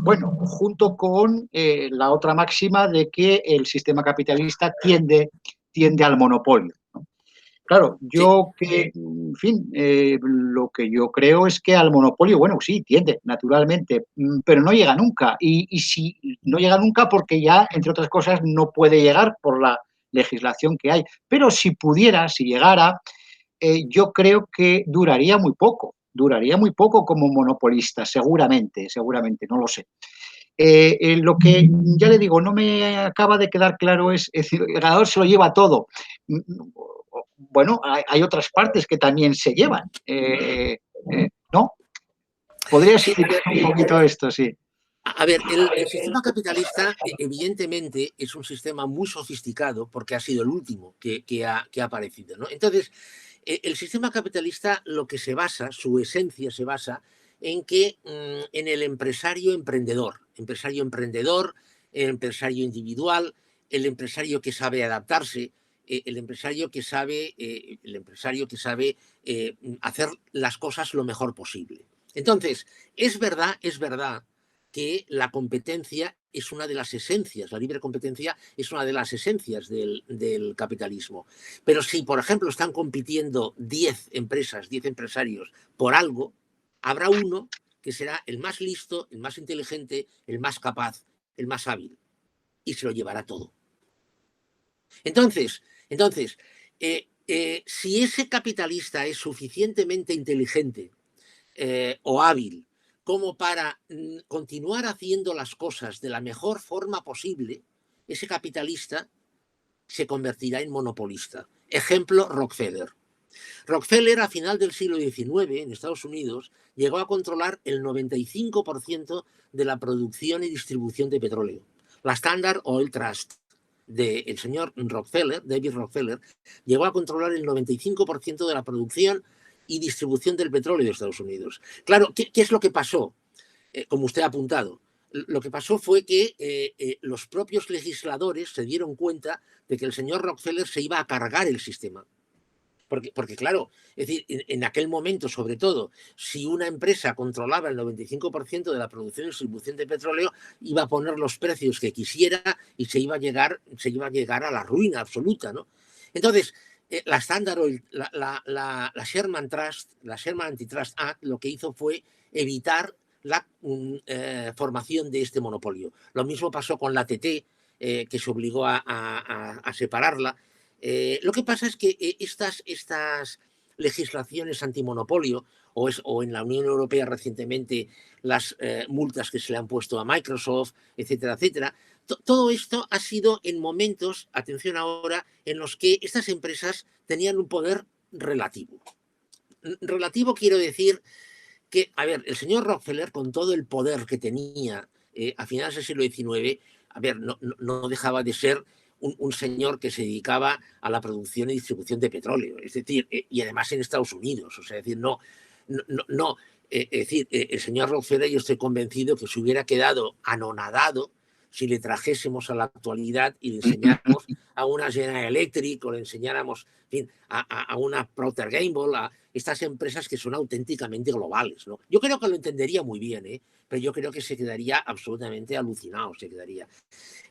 Bueno, junto con la otra máxima de que el sistema capitalista tiende al monopolio, ¿no? Claro, yo que, en fin, lo que yo creo es que al monopolio, bueno, sí, tiende, naturalmente, pero no llega nunca. Y si no llega nunca porque ya, entre otras cosas, no puede llegar por la legislación que hay. Pero si pudiera, si llegara, yo creo que duraría muy poco. duraría muy poco como monopolista, seguramente, no lo sé. Lo que, ya le digo, no me acaba de quedar claro es decir, el ganador se lo lleva todo. Bueno, hay otras partes que también se llevan, ¿no? ¿Podría explicar un poquito esto? Sí. A ver, el sistema capitalista evidentemente es un sistema muy sofisticado porque ha sido el último que ha aparecido, ¿no? Entonces, el sistema capitalista lo que se basa, su esencia se basa en que en el empresario emprendedor, el empresario individual, el empresario que sabe adaptarse, el empresario que sabe hacer las cosas lo mejor posible. Entonces, es verdad que la competencia es una de las esencias, la libre competencia es una de las esencias del capitalismo. Pero si, por ejemplo, están compitiendo 10 empresas, 10 empresarios por algo, habrá uno que será el más listo, el más inteligente, el más capaz, el más hábil, y se lo llevará todo. Entonces si ese capitalista es suficientemente inteligente o hábil como para continuar haciendo las cosas de la mejor forma posible, ese capitalista se convertirá en monopolista. Ejemplo, Rockefeller. Rockefeller, a final del siglo XIX, en Estados Unidos, llegó a controlar el 95% de la producción y distribución de petróleo. La Standard Oil Trust del señor Rockefeller, David Rockefeller, llegó a controlar el 95% de la producción y distribución del petróleo de Estados Unidos. Claro, ¿qué es lo que pasó? Como usted ha apuntado, lo que pasó fue que los propios legisladores se dieron cuenta de que el señor Rockefeller se iba a cargar el sistema. Porque claro, es decir, en aquel momento, sobre todo, si una empresa controlaba el 95% de la producción y distribución de petróleo, iba a poner los precios que quisiera y se iba a llegar a la ruina absoluta, ¿no? Entonces, la Standard Oil, la Sherman Trust, la Sherman Antitrust Act, lo que hizo fue evitar la formación de este monopolio. Lo mismo pasó con la AT&T, que se obligó a separarla. Lo que pasa es que estas legislaciones antimonopolio o en la Unión Europea recientemente las multas que se le han puesto a Microsoft, etcétera, etcétera, todo esto ha sido en momentos, atención ahora, en los que estas empresas tenían un poder relativo. Relativo quiero decir que, a ver, el señor Rockefeller, con todo el poder que tenía a finales del siglo XIX, a ver, no dejaba de ser un señor que se dedicaba a la producción y distribución de petróleo, es decir, y además en Estados Unidos, o sea, es decir, es decir, el señor Rockefeller, yo estoy convencido que se hubiera quedado anonadado si le trajésemos a la actualidad y le enseñáramos a una General Electric o le enseñáramos, en fin, a una Procter Gamble, a estas empresas que son auténticamente globales, ¿no? Yo creo que lo entendería muy bien, pero yo creo que se quedaría absolutamente alucinado, se quedaría.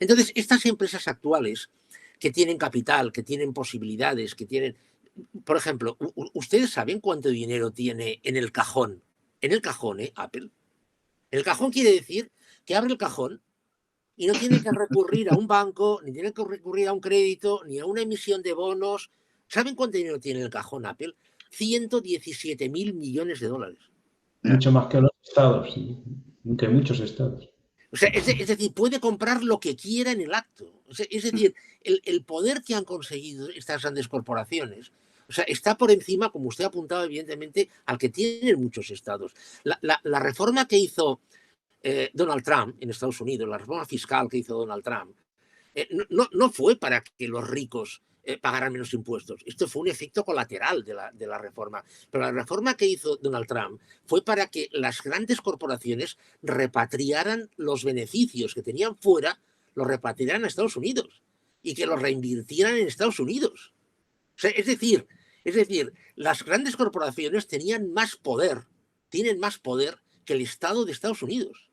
Entonces, estas empresas actuales que tienen capital, que tienen posibilidades, que tienen... Por ejemplo, ¿ustedes saben cuánto dinero tiene en el cajón? En el cajón, Apple. El cajón quiere decir que abre el cajón y no tiene que recurrir a un banco, ni tiene que recurrir a un crédito, ni a una emisión de bonos. ¿Saben cuánto dinero tiene en el cajón Apple? 117.000 millones de dólares. Mucho más que los estados, que muchos estados. O sea, es decir, puede comprar lo que quiera en el acto. O sea, es decir, el poder que han conseguido estas grandes corporaciones, o sea, está por encima, como usted ha apuntado, evidentemente, al que tienen muchos estados. La reforma que hizo Donald Trump en Estados Unidos, la reforma fiscal que hizo Donald Trump, no fue para que los ricos pagaran menos impuestos. Esto fue un efecto colateral de la reforma. Pero la reforma que hizo Donald Trump fue para que las grandes corporaciones repatriaran los beneficios que tenían fuera, los repatriaran a Estados Unidos y que los reinvirtieran en Estados Unidos. O sea, es decir, las grandes corporaciones tienen más poder que el Estado de Estados Unidos.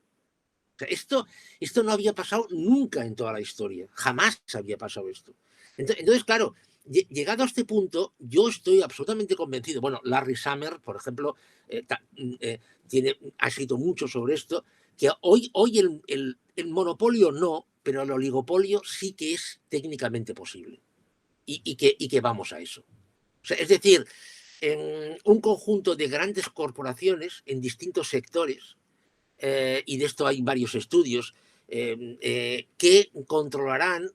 O sea, esto no había pasado nunca en toda la historia. Jamás había pasado esto. Entonces, claro, llegado a este punto, yo estoy absolutamente convencido. Bueno, Larry Summers, por ejemplo, ha escrito mucho sobre esto, que hoy el monopolio no, pero el oligopolio sí que es técnicamente posible. Y que vamos a eso. O sea, es decir, un conjunto de grandes corporaciones en distintos sectores, y de esto hay varios estudios, que controlarán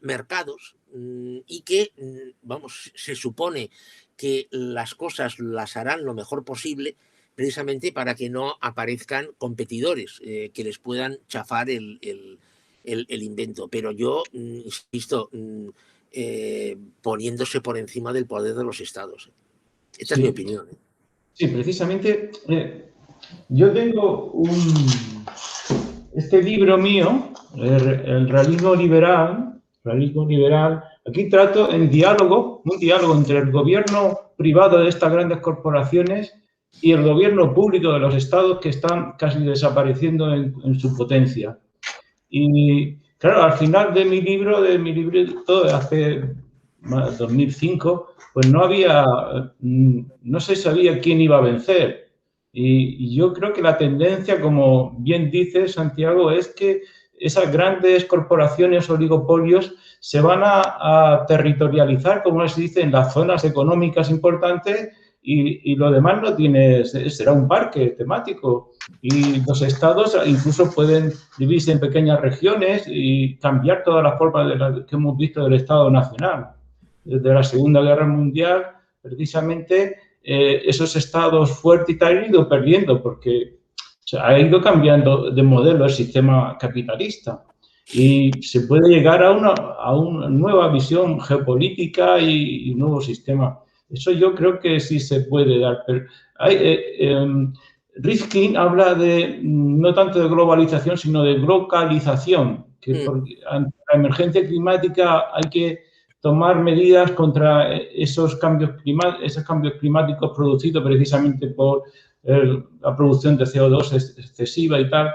mercados y que, vamos, se supone que las cosas las harán lo mejor posible precisamente para que no aparezcan competidores que les puedan chafar el invento. Pero yo, insisto, poniéndose por encima del poder de los estados. Esta es mi opinión. Sí, precisamente yo tengo este libro mío, el realismo liberal. Aquí trato un diálogo entre el gobierno privado de estas grandes corporaciones y el gobierno público de los estados, que están casi desapareciendo en su potencia. Y claro, al final de mi libro hace 2005, pues no se sabía quién iba a vencer. Y yo creo que la tendencia, como bien dice Santiago, es que esas grandes corporaciones, oligopolios, se van a territorializar, como se dice, en las zonas económicas importantes, y lo demás será un parque temático. Y los estados incluso pueden dividirse en pequeñas regiones y cambiar todas las formas que hemos visto del Estado Nacional. Desde la Segunda Guerra Mundial, precisamente, esos estados fuertes han ido perdiendo porque ha ido cambiando de modelo el sistema capitalista. Y se puede llegar a una nueva visión geopolítica y un nuevo sistema. Eso yo creo que sí se puede dar. Pero Rifkin habla no tanto de globalización, sino de glocalización, que ante la emergencia climática hay que tomar medidas contra esos cambios climáticos producidos precisamente por la producción de CO2 excesiva y tal.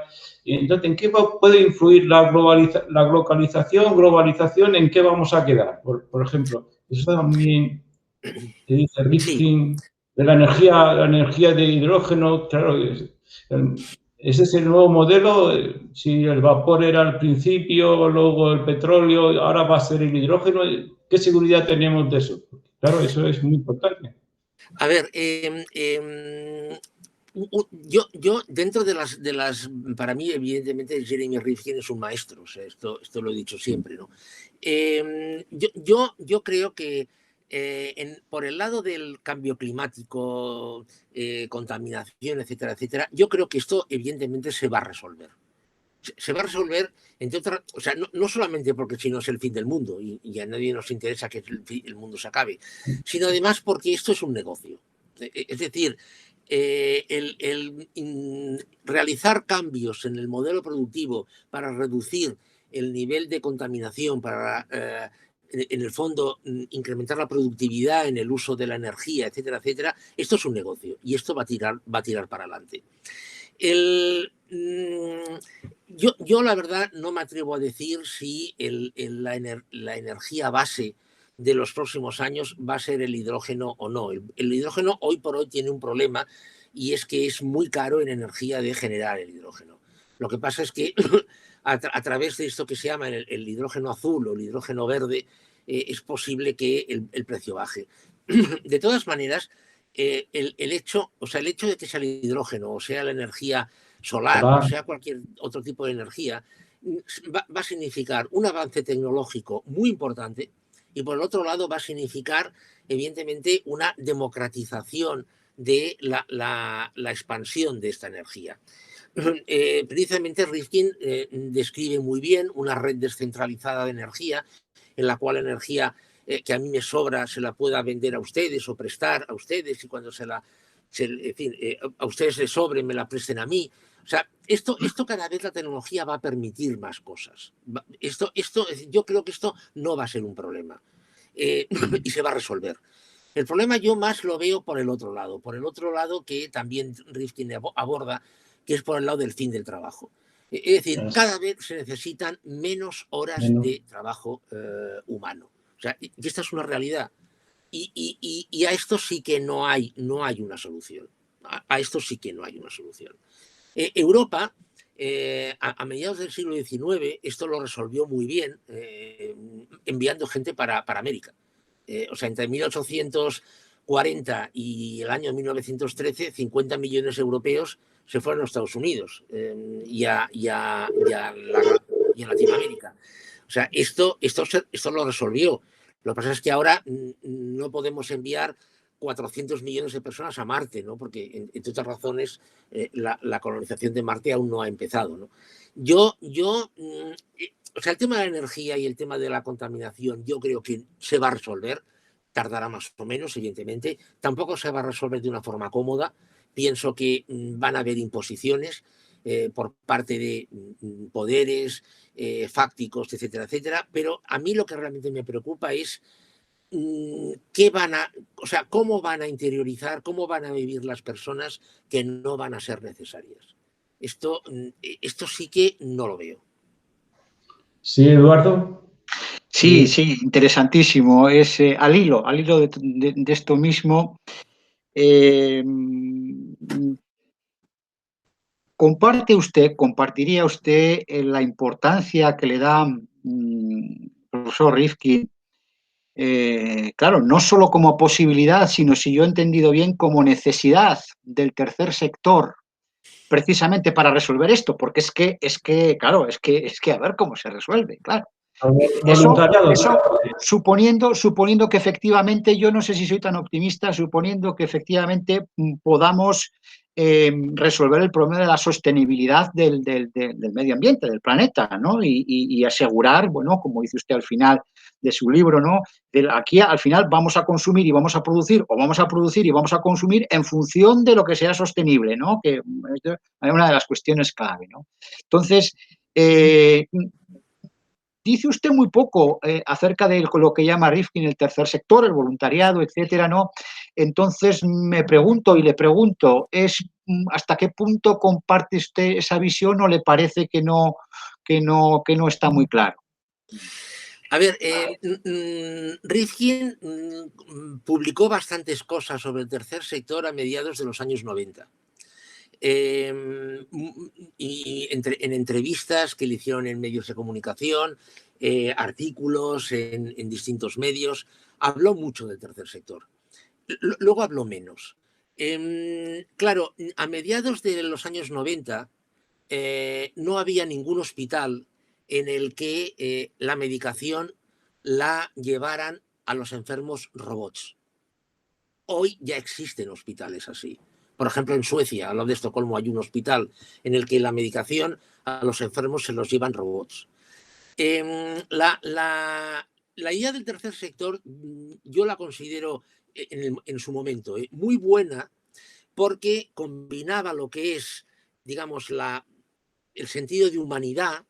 Entonces, ¿en qué puede influir la globalización? ¿En qué vamos a quedar? Por ejemplo, eso también que dice Rifkin, de la energía de hidrógeno. Claro, ese es el nuevo modelo. Si el vapor era al principio, luego el petróleo, ahora va a ser el hidrógeno. ¿Qué seguridad tenemos de eso? Claro, eso es muy importante. A ver, yo dentro de las, para mí, evidentemente, Jeremy Rifkin es un maestro, o sea, esto lo he dicho siempre, ¿no? Yo creo que por el lado del cambio climático, contaminación, etcétera, etcétera, yo creo que esto evidentemente se va a resolver. Se va a resolver, entre otras, o sea, no solamente porque si no es el fin del mundo y a nadie nos interesa que el mundo se acabe, sino además porque esto es un negocio. Es decir, realizar cambios en el modelo productivo para reducir el nivel de contaminación, para, en el fondo, incrementar la productividad en el uso de la energía, etcétera, etcétera, esto es un negocio y esto va a tirar para adelante. Yo la verdad no me atrevo a decir si la energía base de los próximos años va a ser el hidrógeno o no. El hidrógeno hoy por hoy tiene un problema y es que es muy caro en energía de generar el hidrógeno. Lo que pasa es que a través de esto que se llama el hidrógeno azul o el hidrógeno verde es posible que el precio baje. De todas maneras, el hecho de que sea el hidrógeno o sea la energía solar o sea cualquier otro tipo de energía va a significar un avance tecnológico muy importante y por el otro lado va a significar evidentemente una democratización de la expansión de esta energía. Precisamente Rifkin describe muy bien una red descentralizada de energía en la cual la energía que a mí me sobra se la pueda vender a ustedes o prestar a ustedes y cuando a ustedes les sobre me la presten a mí. O sea, esto cada vez la tecnología va a permitir más cosas. Yo creo que esto no va a ser un problema y se va a resolver. El problema yo más lo veo por el otro lado que también Rifkin aborda, que es por el lado del fin del trabajo. Es decir, cada vez se necesitan menos horas de trabajo humano. O sea, y esta es una realidad. Y a esto sí que no hay una solución. A esto sí que no hay una solución. Europa, a mediados del siglo XIX, esto lo resolvió muy bien enviando gente para América. O sea, entre 1840 40 y el año 1913, 50 millones de europeos se fueron a Estados Unidos y a Latinoamérica. O sea, esto lo resolvió. Lo que pasa es que ahora no podemos enviar 400 millones de personas a Marte, ¿no? Porque, entre otras razones, la colonización de Marte aún no ha empezado, ¿no? O sea, el tema de la energía y el tema de la contaminación, yo creo que se va a resolver, tardará más o menos, evidentemente. Tampoco se va a resolver de una forma cómoda. Pienso que van a haber imposiciones por parte de poderes fácticos, etcétera, etcétera. Pero a mí lo que realmente me preocupa es cómo van a interiorizar, cómo van a vivir las personas que no van a ser necesarias. Esto sí que no lo veo. Sí, Eduardo. Sí, sí, interesantísimo. Es al hilo de esto mismo. Compartiría usted la importancia que le da el profesor Rifkin, claro, no solo como posibilidad, sino, si yo he entendido bien, como necesidad del tercer sector, precisamente para resolver esto, porque claro, a ver cómo se resuelve, claro. Voluntariado. Eso suponiendo que efectivamente, yo no sé si soy tan optimista, suponiendo que efectivamente podamos resolver el problema de la sostenibilidad del medio ambiente, del planeta, ¿no? Y asegurar, bueno, como dice usted al final de su libro, ¿no? Aquí al final vamos a consumir y vamos a producir, o vamos a producir y vamos a consumir en función de lo que sea sostenible, ¿no? Que es una de las cuestiones clave, ¿no? Entonces, dice usted muy poco acerca de lo que llama Rifkin el tercer sector, el voluntariado, etcétera, ¿no? Entonces me pregunto y le pregunto, ¿hasta qué punto comparte usted esa visión o le parece que no está muy claro? A ver, Rifkin publicó bastantes cosas sobre el tercer sector a mediados de los años 90. Y en entrevistas que le hicieron en medios de comunicación, artículos en distintos medios, habló mucho del tercer sector. Luego habló menos. Claro, a mediados de los años 90 no había ningún hospital en el que la medicación la llevaran a los enfermos robots. Hoy ya existen hospitales así. Por ejemplo, en Suecia, al lado de Estocolmo, hay un hospital en el que la medicación a los enfermos se los llevan robots. La idea del tercer sector yo la considero en su momento muy buena, porque combinaba lo que es, digamos, el sentido de humanidad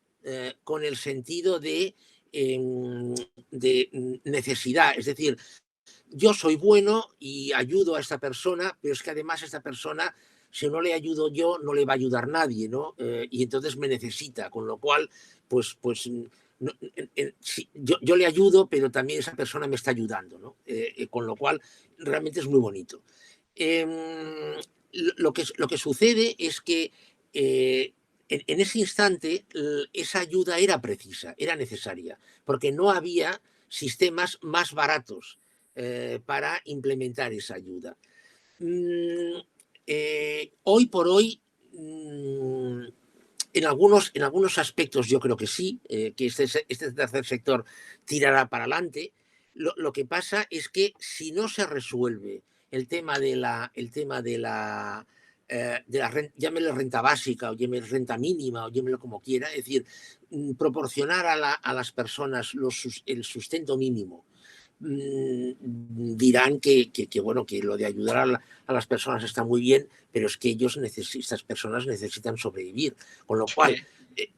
con el sentido de necesidad. Es decir, yo soy bueno y ayudo a esta persona, pero es que además esta persona, si no le ayudo yo, no le va a ayudar nadie, ¿no? Y entonces me necesita, con lo cual, pues no, yo le ayudo, pero también esa persona me está ayudando, ¿no? Con lo cual, realmente es muy bonito. Lo que sucede es que en ese instante esa ayuda era precisa, era necesaria, porque no había sistemas más baratos para implementar esa ayuda. Hoy por hoy, en algunos aspectos yo creo que sí, que este tercer sector tirará para adelante. Lo que pasa es que si no se resuelve el tema de la llámelo renta básica o llámelo renta mínima o llámelo como quiera, es decir, proporcionar a las personas el sustento mínimo, dirán que bueno, que lo de ayudar a las personas está muy bien, pero es que estas personas necesitan sobrevivir, con lo cual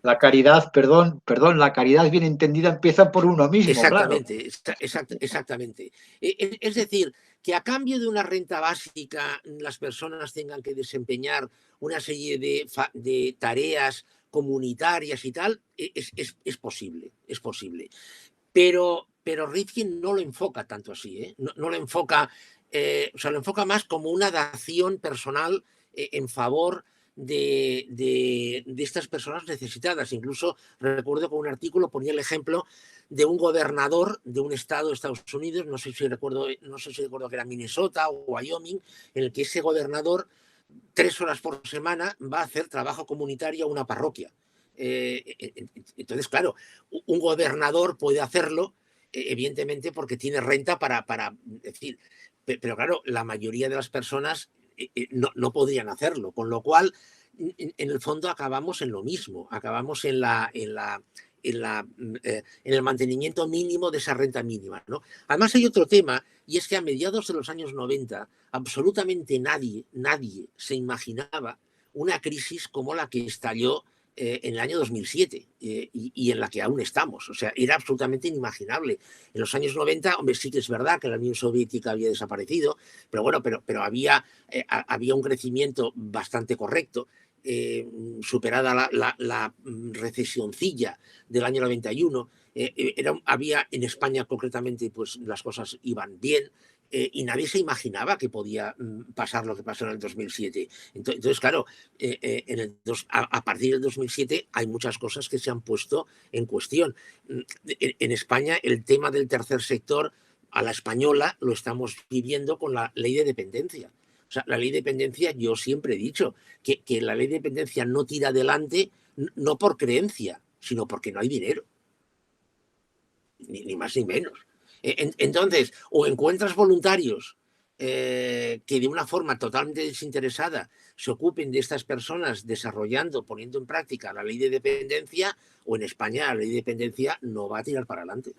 la caridad, perdón, la caridad bien entendida empieza por uno mismo. Exactamente, claro. Exactamente. Es decir, que a cambio de una renta básica las personas tengan que desempeñar una serie de tareas comunitarias y tal, es posible, es posible. Pero Rifkin no lo enfoca tanto así, ¿eh? No lo enfoca, o sea, lo enfoca más como una dación personal en favor de estas personas necesitadas. Incluso recuerdo que un artículo ponía el ejemplo de un gobernador de un estado de Estados Unidos, no sé si recuerdo que era Minnesota o Wyoming, en el que ese gobernador 3 horas por semana va a hacer trabajo comunitario a una parroquia. Entonces, claro, un gobernador puede hacerlo, evidentemente, porque tiene renta para decir, pero claro, la mayoría de las personas no podrían hacerlo, con lo cual, en el fondo, acabamos en lo mismo, acabamos en el mantenimiento mínimo de esa renta mínima, ¿no? Además, hay otro tema, y es que a mediados de los años 90, absolutamente nadie se imaginaba una crisis como la que estalló en el año 2007 y en la que aún estamos. O sea, era absolutamente inimaginable. En los años 90, hombre, sí que es verdad que la Unión Soviética había desaparecido, pero bueno, pero había un crecimiento bastante correcto. Superada la recesioncilla del año 91, había en España concretamente, pues las cosas iban bien, y nadie se imaginaba que podía pasar lo que pasó en el 2007. Entonces, claro, a partir del 2007 hay muchas cosas que se han puesto en cuestión. En España, el tema del tercer sector a la española lo estamos viviendo con la ley de dependencia. O sea, la ley de dependencia, yo siempre he dicho que la ley de dependencia no tira adelante, no por creencia, sino porque no hay dinero. Ni más ni menos. Entonces, o encuentras voluntarios que de una forma totalmente desinteresada se ocupen de estas personas desarrollando, poniendo en práctica la ley de dependencia, o en España la ley de dependencia no va a tirar para adelante,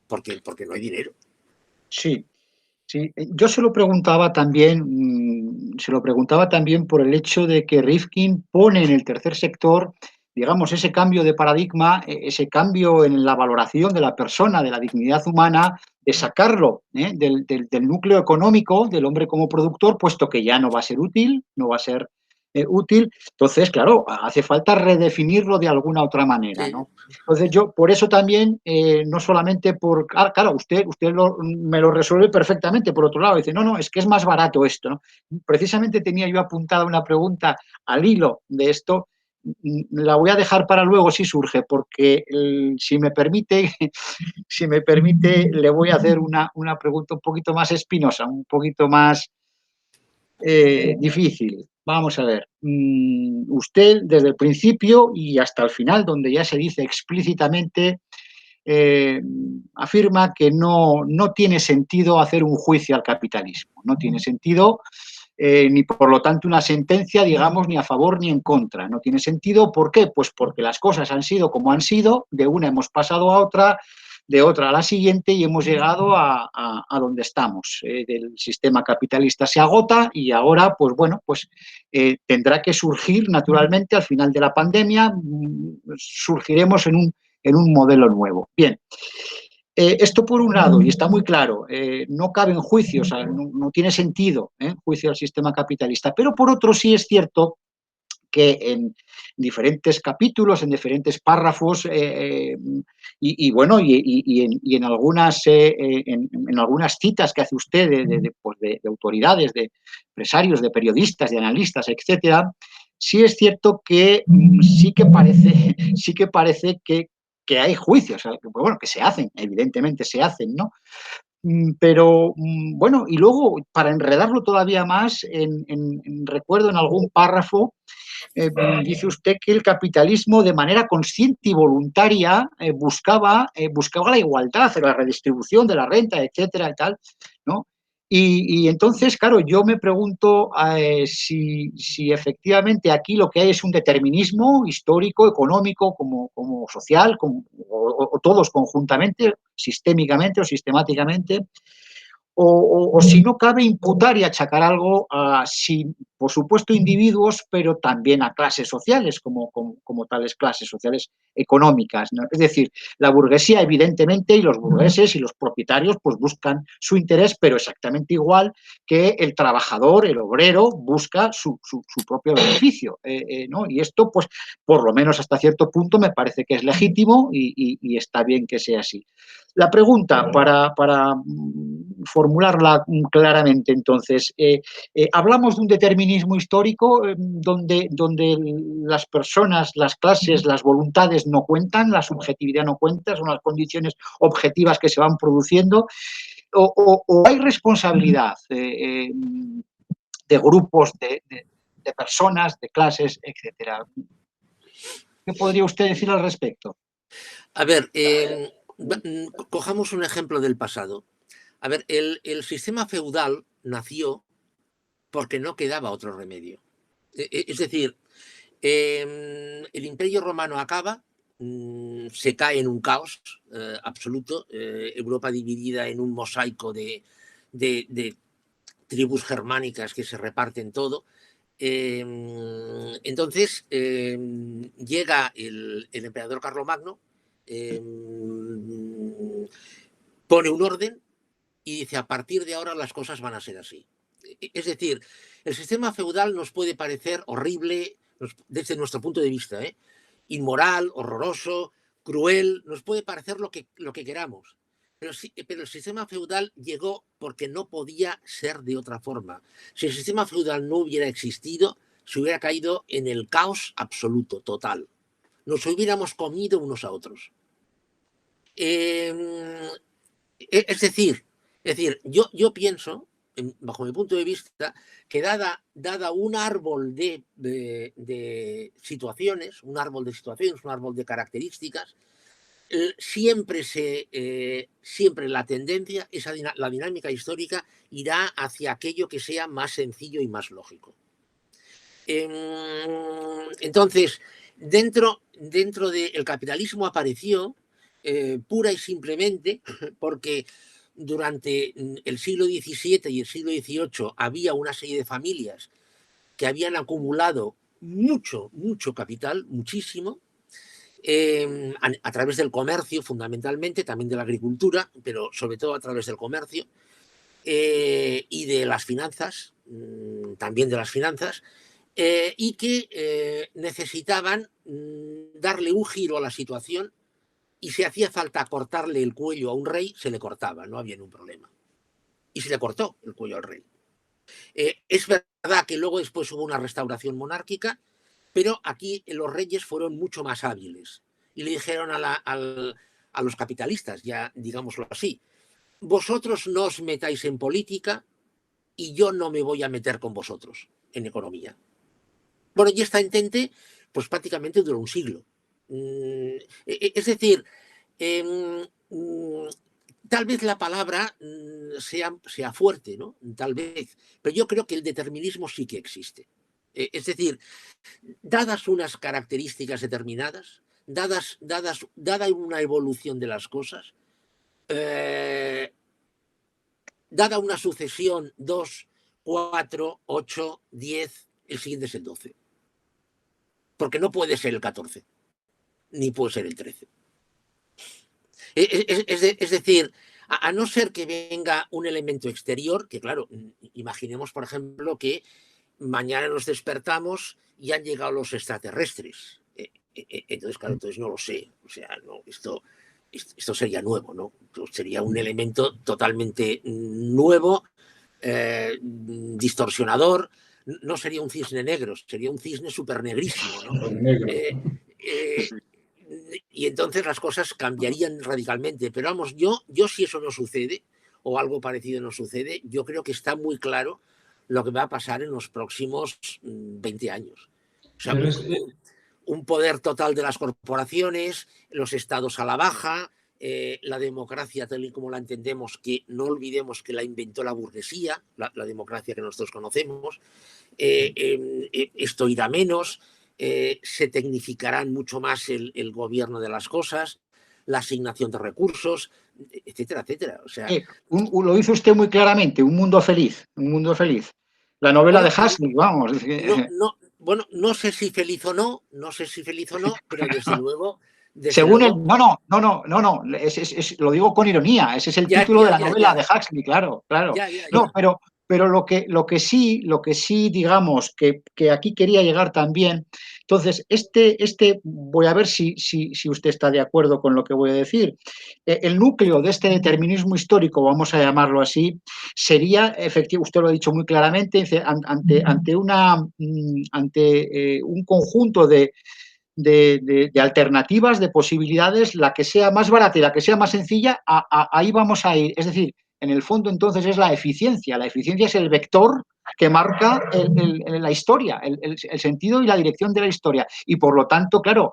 porque no hay dinero. Sí. Sí, yo se lo preguntaba también por el hecho de que Rifkin pone en el tercer sector, digamos, ese cambio de paradigma, ese cambio en la valoración de la persona, de la dignidad humana, de sacarlo del núcleo económico, del hombre como productor, puesto que ya no va a ser útil, no va a ser útil. Entonces, claro, hace falta redefinirlo de alguna otra manera, ¿no? Entonces, yo por eso también, no solamente por... Claro, usted me lo resuelve perfectamente, por otro lado, dice, no, es que es más barato esto, ¿no? Precisamente tenía yo apuntada una pregunta al hilo de esto, la voy a dejar para luego si surge, porque si me permite, le voy a hacer una pregunta un poquito más espinosa, un poquito más difícil. Vamos a ver, usted desde el principio y hasta el final, donde ya se dice explícitamente, afirma que no tiene sentido hacer un juicio al capitalismo, no tiene sentido ni por lo tanto una sentencia, digamos, ni a favor ni en contra. No tiene sentido, ¿por qué? Pues porque las cosas han sido como han sido, de una hemos pasado a otra, de otra a la siguiente y hemos llegado a donde estamos. El sistema capitalista se agota y ahora, pues bueno, pues tendrá que surgir naturalmente al final de la pandemia, surgiremos en un modelo nuevo. Bien. Esto por un lado, y está muy claro, no cabe en juicio, o sea, no tiene sentido juicio al sistema capitalista, pero por otro sí es cierto que en diferentes capítulos, en diferentes párrafos, y en algunas citas que hace usted de autoridades, de empresarios, de periodistas, de analistas, etcétera, sí es cierto que sí que parece que hay juicios, bueno, que se hacen, evidentemente se hacen, ¿no? Pero, bueno, y luego, para enredarlo todavía más, recuerdo en algún párrafo, dice usted que el capitalismo de manera consciente y voluntaria buscaba la igualdad, la redistribución de la renta, etcétera, y tal, ¿no? Y entonces, claro, yo me pregunto si efectivamente aquí lo que hay es un determinismo histórico, económico, como social, o todos conjuntamente, sistémicamente o sistemáticamente, o si no cabe imputar y achacar algo a, por supuesto, individuos, pero también a clases sociales, como tales clases sociales económicas, ¿no? Es decir, la burguesía, evidentemente, y los burgueses y los propietarios, pues buscan su interés, pero exactamente igual que el trabajador, el obrero, busca su propio beneficio, ¿no? Y esto, pues, por lo menos hasta cierto punto, me parece que es legítimo y está bien que sea así. La pregunta, para formularla claramente, entonces, hablamos de un determinismo determinismo histórico donde las personas, las clases, las voluntades no cuentan, la subjetividad no cuenta, son las condiciones objetivas que se van produciendo, o hay responsabilidad de grupos, de personas, de clases, etcétera. ¿Qué podría usted decir al respecto? A ver, cojamos un ejemplo del pasado. A ver, el sistema feudal nació porque no quedaba otro remedio. Es decir, el Imperio Romano acaba, se cae en un caos absoluto, Europa dividida en un mosaico de tribus germánicas que se reparten todo. Entonces llega el emperador Carlomagno, pone un orden y dice: a partir de ahora las cosas van a ser así. Es decir, el sistema feudal nos puede parecer horrible desde nuestro punto de vista, inmoral, horroroso, cruel, nos puede parecer lo que queramos. Pero el sistema feudal llegó porque no podía ser de otra forma. Si el sistema feudal no hubiera existido, se hubiera caído en el caos absoluto, total. Nos hubiéramos comido unos a otros. Es decir, yo pienso, bajo mi punto de vista, que dada un árbol de situaciones, un árbol de características, siempre la tendencia, la dinámica histórica irá hacia aquello que sea más sencillo y más lógico. Entonces, dentro del capitalismo apareció pura y simplemente porque durante el siglo XVII y el siglo XVIII había una serie de familias que habían acumulado mucho capital, muchísimo, a través del comercio fundamentalmente, también de la agricultura, pero sobre todo a través del comercio y de las finanzas, también de las finanzas, y que necesitaban darle un giro a la situación, y si hacía falta cortarle el cuello a un rey, se le cortaba, no había ningún problema. Y se le cortó el cuello al rey. Es verdad que luego después hubo una restauración monárquica, pero aquí los reyes fueron mucho más hábiles y le dijeron a los capitalistas, ya digámoslo así: vosotros no os metáis en política y yo no me voy a meter con vosotros en economía. Bueno, y esta entente pues prácticamente duró un siglo. Es decir, tal vez la palabra sea fuerte, ¿no? Tal vez, pero yo creo que el determinismo sí que existe. Es decir, dadas unas características determinadas, dada una evolución de las cosas, dada una sucesión 2, 4, 8, 10, el siguiente es el 12. Porque no puede ser el 14, ni puede ser el 13. Es decir, a no ser que venga un elemento exterior, que claro, imaginemos, por ejemplo, que mañana nos despertamos y han llegado los extraterrestres. Entonces, claro, no lo sé. O sea, no, esto sería nuevo, ¿no? Sería un elemento totalmente nuevo, distorsionador. No sería un cisne negro, sería un cisne súper negrísimo, ¿no? Y entonces las cosas cambiarían radicalmente. Pero vamos, yo si eso no sucede, o algo parecido no sucede, yo creo que está muy claro lo que va a pasar en los próximos 20 años. O sea, un poder total de las corporaciones, los estados a la baja, la democracia tal y como la entendemos, que no olvidemos que la inventó la burguesía, la democracia que nosotros conocemos. Esto irá menos, se tecnificarán mucho más el gobierno de las cosas, la asignación de recursos, etcétera, etcétera. O sea, lo dice usted muy claramente, un mundo feliz, un mundo feliz. La novela de Huxley, vamos. Bueno, no sé si feliz o no, pero desde luego... Según luego, lo digo con ironía, ese es el título de la novela de Huxley, claro. Ya. No, pero lo que sí, digamos, que aquí quería llegar también, entonces, voy a ver si usted está de acuerdo con lo que voy a decir. El núcleo de este determinismo histórico, vamos a llamarlo así, sería, efectivo, usted lo ha dicho muy claramente, ante un conjunto de alternativas, de posibilidades, la que sea más barata y la que sea más sencilla, ahí vamos a ir. Es decir, en el fondo entonces es la eficiencia. La eficiencia es el vector que marca la historia, el sentido y la dirección de la historia. Y por lo tanto, claro,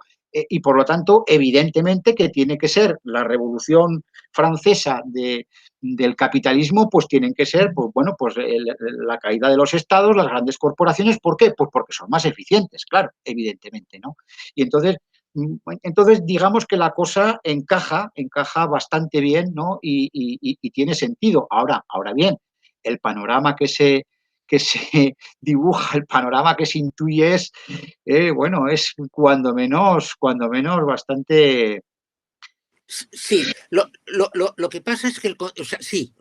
evidentemente que tiene que ser la Revolución Francesa del capitalismo, pues tienen que ser, pues bueno, pues la caída de los estados, las grandes corporaciones. ¿Por qué? Pues porque son más eficientes, claro, evidentemente, ¿no? Y entonces digamos que la cosa encaja bastante bien, ¿no? Y tiene sentido. Ahora bien, el panorama que se dibuja, el panorama que se intuye es, bueno, es cuando menos bastante... Sí, lo que pasa es que, sí,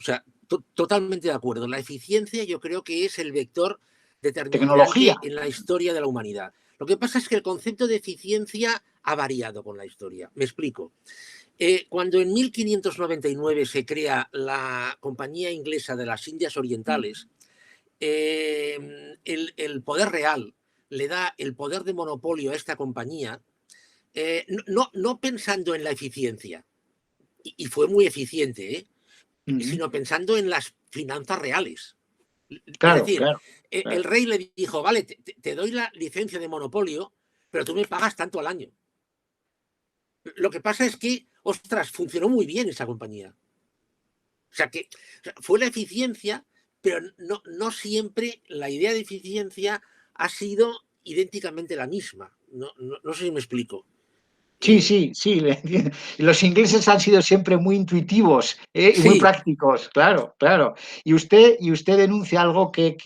totalmente de acuerdo. La eficiencia yo creo que es el vector Tecnología. determinante en la historia de la humanidad. Lo que pasa es que el concepto de eficiencia ha variado con la historia. Me explico. Cuando en 1599 se crea la Compañía Inglesa de las Indias Orientales, el poder real le da el poder de monopolio a esta compañía, no pensando en la eficiencia, y fue muy eficiente, sino pensando en las finanzas reales. Es Claro, decir, claro. el rey le dijo, vale, te doy la licencia de monopolio, pero tú me pagas tanto al año. Lo que pasa es que, ostras, funcionó muy bien esa compañía. O sea, fue la eficiencia, pero no siempre la idea de eficiencia ha sido idénticamente la misma. No sé si me explico. Sí, le entiendo. Los ingleses han sido siempre muy intuitivos, y muy Sí. prácticos, claro. Y usted denuncia algo que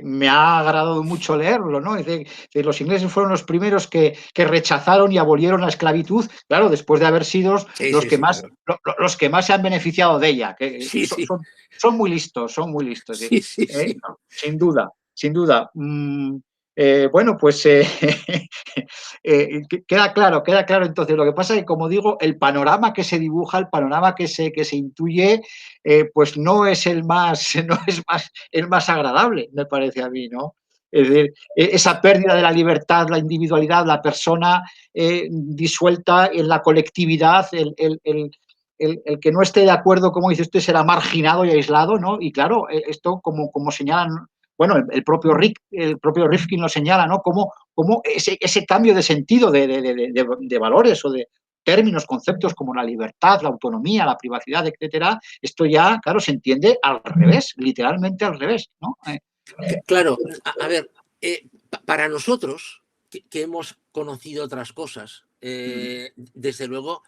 me ha agradado mucho leerlo, ¿no? Es decir, que los ingleses fueron los primeros que rechazaron y abolieron la esclavitud, claro, después de haber sido los que más, Claro. los que más se han beneficiado de ella, que Sí, sí. son muy listos, ¿sí? Sí. No, sin duda. Bueno, pues queda claro entonces. Lo que pasa es que, como digo, el panorama que se dibuja, el panorama que se intuye, pues no es el más agradable, me parece a mí, ¿no? Es decir, esa pérdida de la libertad, la individualidad, la persona disuelta en la colectividad, el que no esté de acuerdo, como dice usted, será marginado y aislado, ¿no? Y claro, esto, como señalan, bueno, el propio Rifkin lo señala, ¿no? Como ese cambio de sentido de valores o de términos, conceptos como la libertad, la autonomía, la privacidad, etcétera, esto ya, claro, se entiende al revés, literalmente al revés, ¿no? Claro, a ver, para nosotros, que hemos conocido otras cosas, desde luego,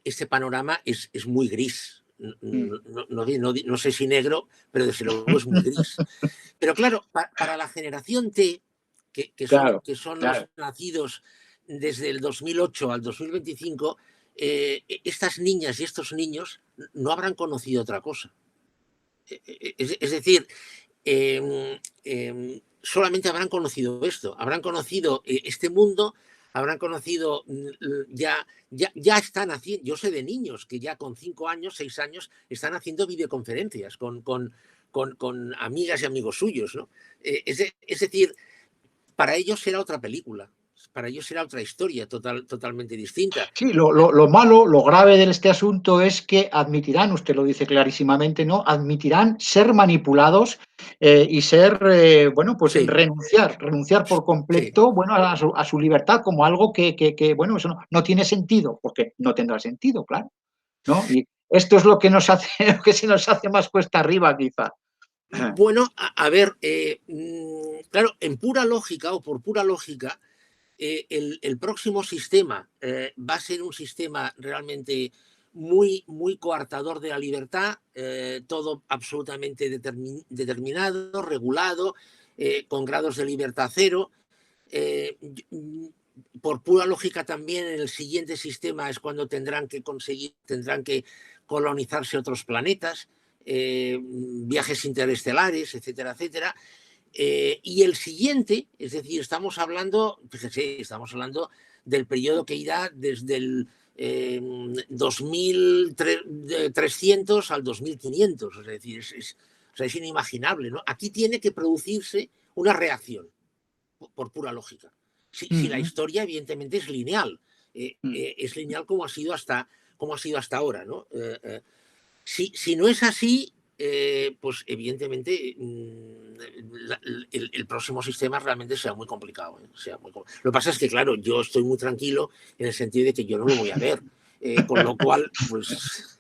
este panorama es muy gris. No sé si negro, pero desde luego es muy gris. Pero claro, para la generación T, que son los nacidos desde el 2008 al 2025, estas niñas y estos niños no habrán conocido otra cosa. Es decir, solamente habrán conocido esto, habrán conocido este mundo, habrán conocido, ya están haciendo, yo sé de niños que ya con 5 años, 6 años, están haciendo videoconferencias con amigas y amigos suyos, ¿no? Es decir, para ellos será otra película, para ellos será otra historia totalmente distinta. Sí, lo malo, lo grave de este asunto es que admitirán, usted lo dice clarísimamente, ¿no? Admitirán ser manipulados y ser, bueno, pues Sí. renunciar por completo, bueno, a su libertad como algo que bueno, eso no tiene sentido, porque no tendrá sentido, claro, ¿no? Y esto es lo que que se nos hace más cuesta arriba, quizá. Bueno, a ver, claro, en pura lógica o por pura lógica, el próximo sistema va a ser un sistema realmente muy coartador de la libertad, todo absolutamente determinado, regulado, con grados de libertad cero. Eh, por pura lógica también, en el siguiente sistema es cuando tendrán que colonizarse otros planetas. viajes interestelares, etcétera, etcétera. Y el siguiente, es decir, estamos hablando, fíjese, estamos hablando del periodo que irá desde el 2300 al 2500, es decir, o sea, es inimaginable, ¿no? Aquí tiene que producirse una reacción, por pura lógica. Si la historia, evidentemente, es lineal, es lineal como ha sido hasta ahora, ¿no? Si no es así, pues evidentemente el próximo sistema realmente será muy complicado. Lo que pasa es que, claro, yo estoy muy tranquilo en el sentido de que yo no lo voy a ver. Con lo cual, pues...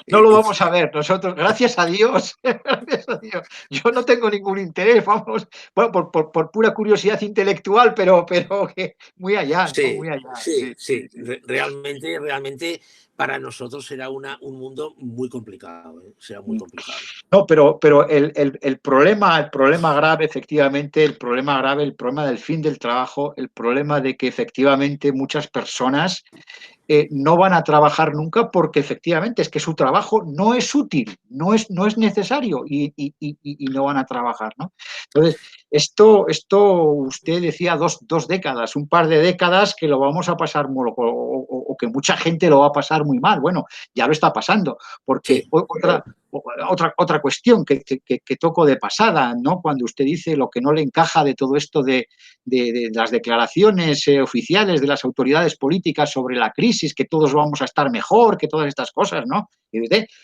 No lo vamos a ver nosotros, gracias a Dios, gracias a Dios. Yo no tengo ningún interés, vamos, bueno, por pura curiosidad intelectual, pero que muy allá, ¿no? Muy allá. Sí. Realmente para nosotros será un mundo muy complicado, será muy complicado. No, pero el problema grave, efectivamente, el problema del fin del trabajo, el problema de que efectivamente muchas personas no van a trabajar nunca porque efectivamente es que su trabajo no es útil, no es necesario y no van a trabajar, ¿no? Entonces, esto usted decía dos décadas, un par de décadas que lo vamos a pasar o que mucha gente lo va a pasar muy mal. Bueno, ya lo está pasando, porque sí. Otra cuestión que toco de pasada, ¿no? Cuando usted dice lo que no le encaja de todo esto de las declaraciones oficiales de las autoridades políticas sobre la crisis, que todos vamos a estar mejor, que todas estas cosas, ¿no?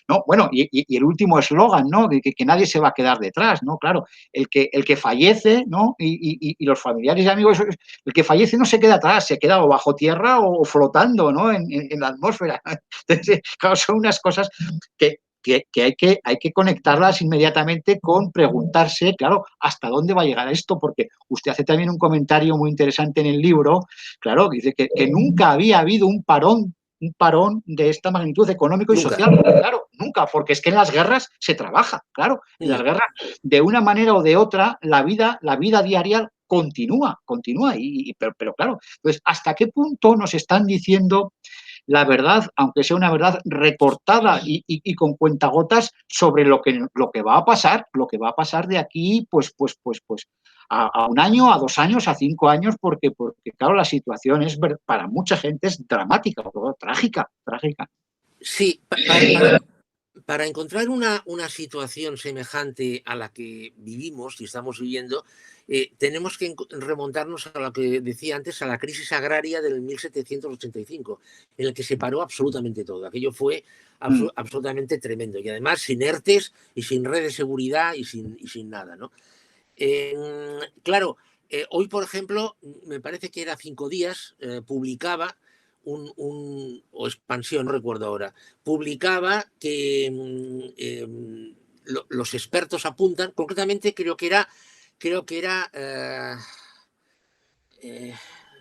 No, bueno, y el último eslogan, ¿no? Que nadie se va a quedar detrás, ¿no? Claro, el que fallece, ¿no? Y los familiares y amigos, el que fallece no se queda atrás, se queda o bajo tierra o flotando, ¿no? En la atmósfera. Entonces, claro, son unas cosas que hay que conectarlas inmediatamente con preguntarse, claro, hasta dónde va a llegar esto, porque usted hace también un comentario muy interesante en el libro, claro, dice que nunca había habido un parón de esta magnitud económico y social, claro, nunca, porque es que en las guerras se trabaja, claro, en las guerras, de una manera o de otra, la vida diaria continúa, pero claro, pues hasta qué punto nos están diciendo la verdad, aunque sea una verdad recortada y con cuentagotas sobre lo que va a pasar, de aquí, pues a un año, a 2 años, a 5 años, porque claro, la situación para mucha gente es dramática, trágica. Sí, para encontrar una situación semejante a la que vivimos y estamos viviendo, tenemos que remontarnos a lo que decía antes, a la crisis agraria del 1785, en el que se paró absolutamente todo. Aquello fue absolutamente tremendo y además sin ERTES y sin red de seguridad y sin nada, ¿no? Claro, hoy, por ejemplo, me parece que era 5 días, publicaba o Expansión, no recuerdo ahora, publicaba que los expertos apuntan, concretamente creo que era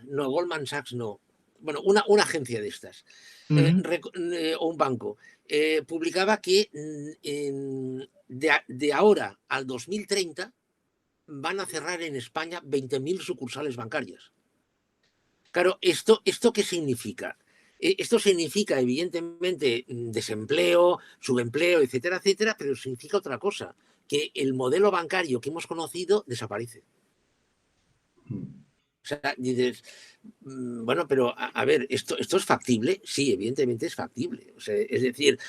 no, Goldman Sachs no, bueno, una agencia de estas, o un banco, publicaba que de ahora al 2030 van a cerrar en España 20.000 sucursales bancarias. Claro, ¿esto qué significa? Esto significa, evidentemente, desempleo, subempleo, etcétera, etcétera, pero significa otra cosa, que el modelo bancario que hemos conocido desaparece. O sea, dices, bueno, pero a ver, ¿esto es factible? Sí, evidentemente es factible. O sea, es decir,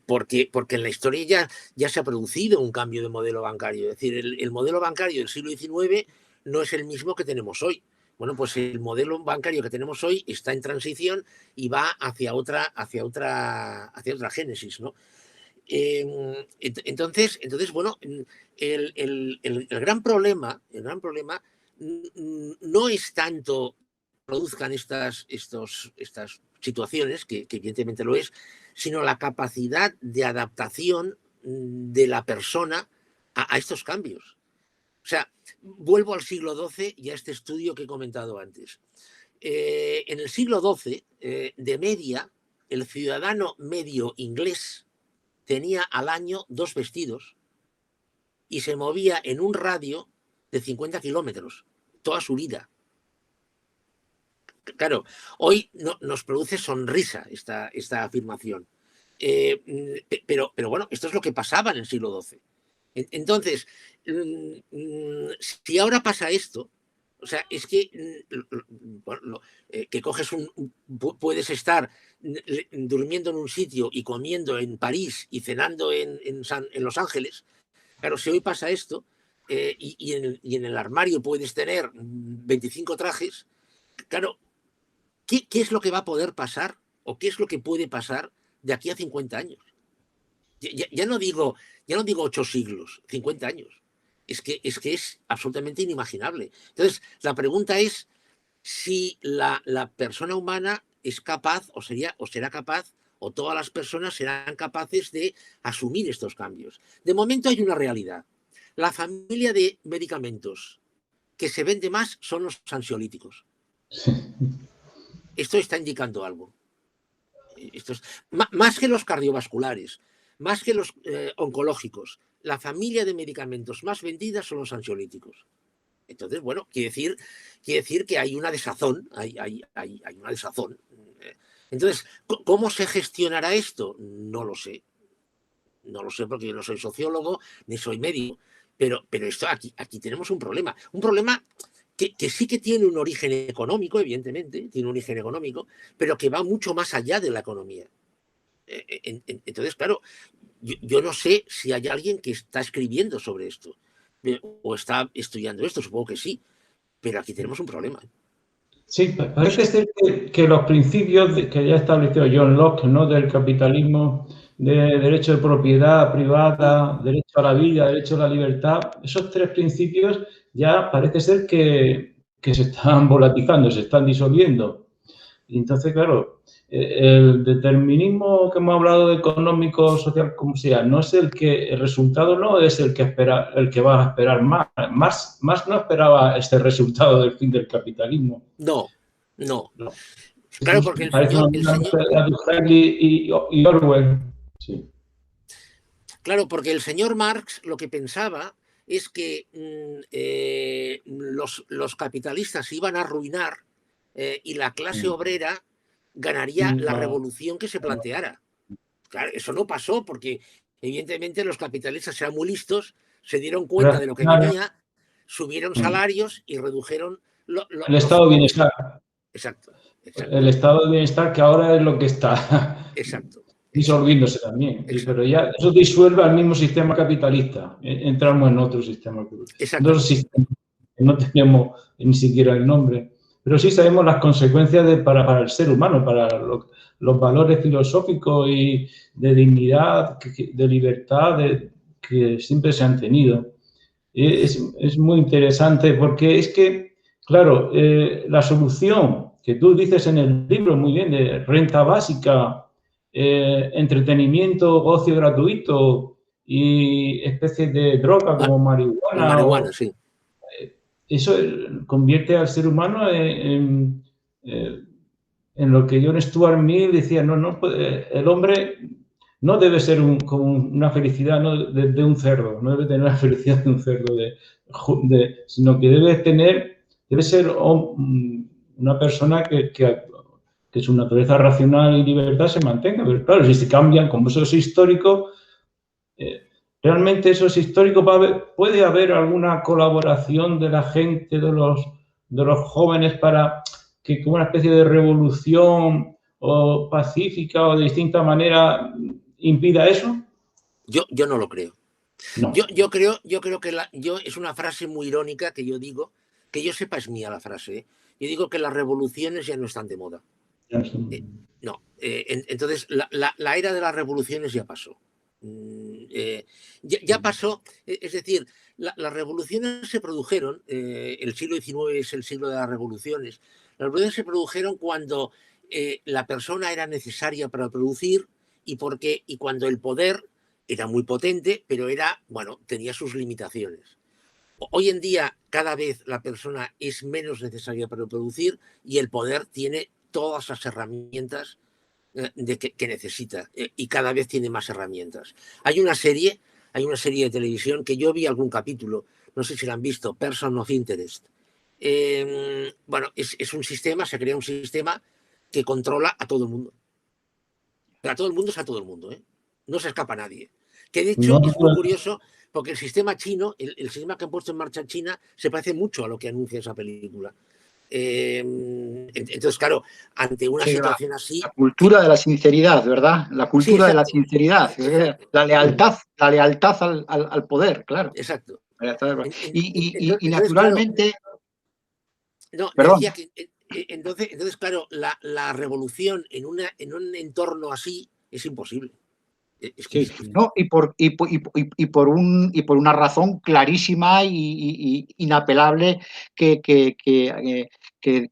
porque en la historia ya se ha producido un cambio de modelo bancario. Es decir, el modelo bancario del siglo XIX no es el mismo que tenemos hoy. Bueno, pues el modelo bancario que tenemos hoy está en transición y va hacia otra génesis, ¿no? Entonces, bueno, el gran problema no es tanto produzcan estas situaciones, que evidentemente lo es, sino la capacidad de adaptación de la persona a estos cambios. O sea, vuelvo al siglo XII y a este estudio que he comentado antes. En el siglo XII, de media, el ciudadano medio inglés tenía al año 2 vestidos y se movía en un radio de 50 kilómetros toda su vida. Claro, hoy nos produce sonrisa esta afirmación. Pero bueno, esto es lo que pasaba en el siglo XII. Entonces, si ahora pasa esto, o sea, es que, bueno, que coges puedes estar durmiendo en un sitio y comiendo en París y cenando en Los Ángeles. Claro, si hoy pasa esto, y en el armario puedes tener 25 trajes, claro, ¿qué es lo que va a poder pasar o qué es lo que puede pasar de aquí a 50 años? Ya no digo 8 siglos, 50 años. Es que es absolutamente inimaginable. Entonces, la pregunta es si la persona humana es capaz o será capaz, o todas las personas serán capaces de asumir estos cambios. De momento hay una realidad. La familia de medicamentos que se vende más son los ansiolíticos. Esto está indicando algo. Esto es, más que los cardiovasculares, más que los oncológicos, la familia de medicamentos más vendidas son los ansiolíticos. Entonces, bueno, quiere decir que hay una desazón, hay una desazón. Entonces, ¿cómo se gestionará esto? No lo sé. No lo sé porque yo no soy sociólogo ni soy médico, pero esto aquí tenemos un problema. Un problema que sí que tiene un origen económico, evidentemente, tiene un origen económico, pero que va mucho más allá de la economía. Entonces, claro, yo no sé si hay alguien que está escribiendo sobre esto o está estudiando esto, supongo que sí, pero aquí tenemos un problema. Sí, parece ser que los principios que ya estableció John Locke, ¿no? Del capitalismo, de derecho de propiedad privada, derecho a la vida, derecho a la libertad, esos tres principios ya parece ser que se están volatilizando, se están disolviendo. Y entonces, claro, el determinismo que hemos hablado de económico, social, como sea, no es el resultado no es el que va a esperar más. Más no esperaba este resultado del fin del capitalismo. No. Claro, porque el Parece señor y Orwell. Sí. Claro, porque el señor Marx lo que pensaba es que los capitalistas se iban a arruinar y la clase obrera ganaría la revolución que se planteara. Claro, eso no pasó porque evidentemente los capitalistas eran muy listos, se dieron cuenta de lo que venía, subieron salarios y redujeron el estado de bienestar. Exacto. El estado de bienestar que ahora es lo que está disolviéndose también. Pero ya eso disuelve al mismo sistema capitalista. Entramos en otro sistema. Dos sistemas que no tenemos ni siquiera el nombre. Pero sí sabemos las consecuencias para el ser humano, para los valores filosóficos y de dignidad, de libertad que siempre se han tenido. Es muy interesante porque es que, claro, la solución que tú dices en el libro, muy bien, de renta básica, entretenimiento, ocio gratuito y especies de droga como marihuana. Sí. Eso convierte al ser humano en lo que John Stuart Mill decía, el hombre no debe ser como una felicidad de un cerdo, no debe tener la felicidad de un cerdo, sino que debe ser una persona que su naturaleza racional y libertad se mantenga. Pero claro, si se cambian, como eso es histórico, realmente eso es histórico. ¿Puede haber alguna colaboración de la gente, de los jóvenes para que como una especie de revolución o pacífica o de distinta manera impida eso? Yo no lo creo. No. Yo creo que es una frase muy irónica que yo digo, que yo sepa es mía la frase. Yo digo que las revoluciones ya no están de moda. No. Entonces, la era de las revoluciones ya pasó. Ya pasó, es decir, las revoluciones se produjeron, el siglo XIX es el siglo de las revoluciones. Las revoluciones se produjeron cuando la persona era necesaria para producir y cuando el poder era muy potente, pero tenía sus limitaciones. Hoy en día, cada vez la persona es menos necesaria para producir y el poder tiene todas las herramientas que necesita y cada vez tiene más herramientas. Hay una serie de televisión que yo vi algún capítulo, no sé si la han visto, Person of Interest. Es un sistema, se crea un sistema que controla a todo el mundo. Pero a todo el mundo es a todo el mundo, ¿eh? No se escapa a nadie. Que de hecho es muy curioso porque el sistema chino, el sistema que han puesto en marcha China, se parece mucho a lo que anuncia esa película. Entonces, claro, ante una situación así... La cultura de la sinceridad, ¿verdad? La cultura sí, de la sinceridad, exacto. la lealtad al poder, claro. Exacto. Y Entonces, naturalmente... Claro, no, Perdón. decía que entonces, claro, la revolución en un entorno así es imposible. Es que Sí, no, y por una razón clarísima y inapelable que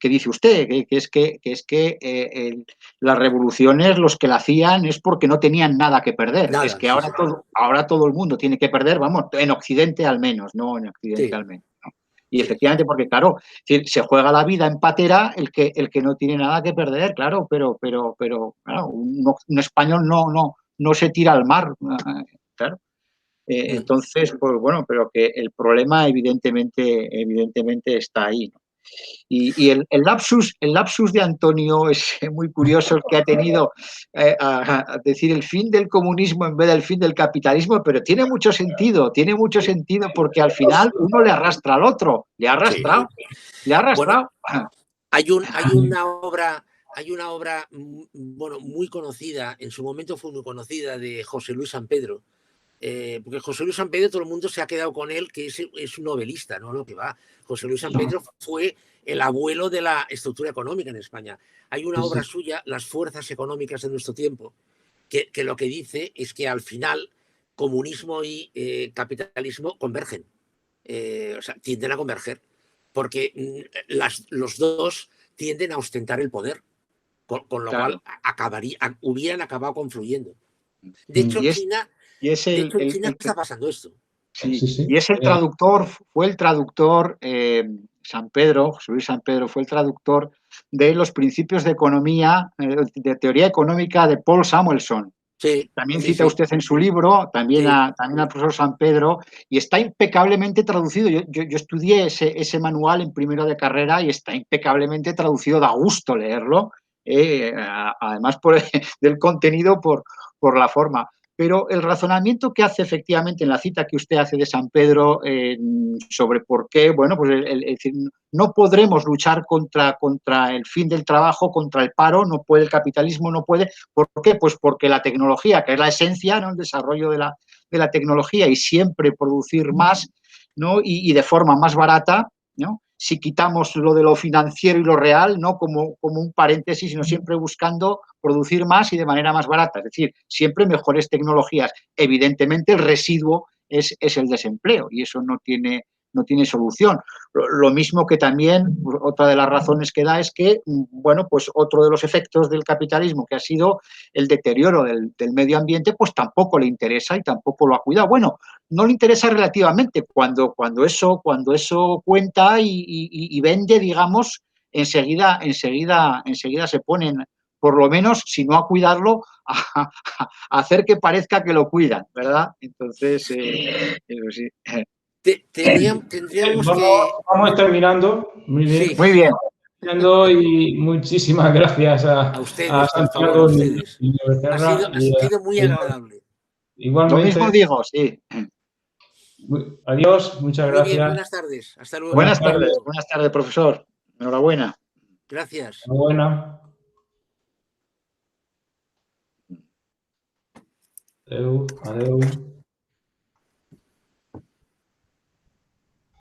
dice usted, que es que las revoluciones los que la hacían es porque no tenían nada que perder. Nada, Es que sí, ahora todo el mundo tiene que perder, vamos, en Occidente al menos, no en Occidente sí, al menos. ¿No? Y sí. efectivamente, porque claro, se juega la vida en patera el que no tiene nada que perder, claro, pero claro, un español no se tira al mar, claro. Entonces, pues bueno, pero que el problema evidentemente está ahí, ¿no? Y el lapsus de Antonio es muy curioso, el que ha tenido a decir el fin del comunismo en vez del fin del capitalismo, pero tiene mucho sentido porque al final uno le arrastra al otro, le ha arrastrado. Bueno, hay una obra, bueno, muy conocida, en su momento fue muy conocida, de José Luis San Pedro, porque José Luis San Pedro todo el mundo se ha quedado con él, que es un novelista, ¿no? Lo que va. José Luis San Pedro fue el abuelo de la estructura económica en España. Hay una obra suya, Las fuerzas económicas de nuestro tiempo, que lo que dice es que al final comunismo y capitalismo convergen, o sea, tienden a converger, porque los dos tienden a ostentar el poder, con lo cual hubieran acabado confluyendo. De hecho, en China está pasando esto. Sí. Y es el traductor, fue el traductor, San Pedro, José Luis San Pedro, fue el traductor de los principios de economía, de teoría económica de Paul Samuelson. Sí, también cita usted en su libro, también al profesor San Pedro, y está impecablemente traducido. Yo estudié ese manual en primero de carrera y está impecablemente traducido, da gusto leerlo, además del contenido, por la forma. Pero el razonamiento que hace efectivamente en la cita que usted hace de San Pedro sobre por qué, bueno, pues no podremos luchar contra el fin del trabajo, contra el paro, no puede, el capitalismo no puede. ¿Por qué? Pues porque la tecnología, que es la esencia, ¿no? El desarrollo de la tecnología y siempre producir más, ¿no? Y de forma más barata, ¿no? Si quitamos lo de lo financiero y lo real, no como un paréntesis, sino siempre buscando producir más y de manera más barata. Es decir, siempre mejores tecnologías. Evidentemente, el residuo es el desempleo y eso no tiene solución. Lo mismo que también, otra de las razones que da es que, bueno, pues otro de los efectos del capitalismo, que ha sido el deterioro del medio ambiente, pues tampoco le interesa y tampoco lo ha cuidado. Bueno, no le interesa relativamente. Cuando eso cuenta y vende, digamos, enseguida se ponen, por lo menos, si no a cuidarlo, a hacer que parezca que lo cuidan, ¿verdad? Entonces, eso sí. Tendríamos vamos terminando. Muy bien. Sí. Muy bien. Y muchísimas gracias a ustedes, por favor, a ustedes. Ha sido muy agradable. Igualmente. Lo mismo digo, sí. Adiós, muchas gracias. Muy bien, buenas tardes. Hasta luego. Buenas tardes, profesor. Enhorabuena. Gracias. Enhorabuena. Adeu.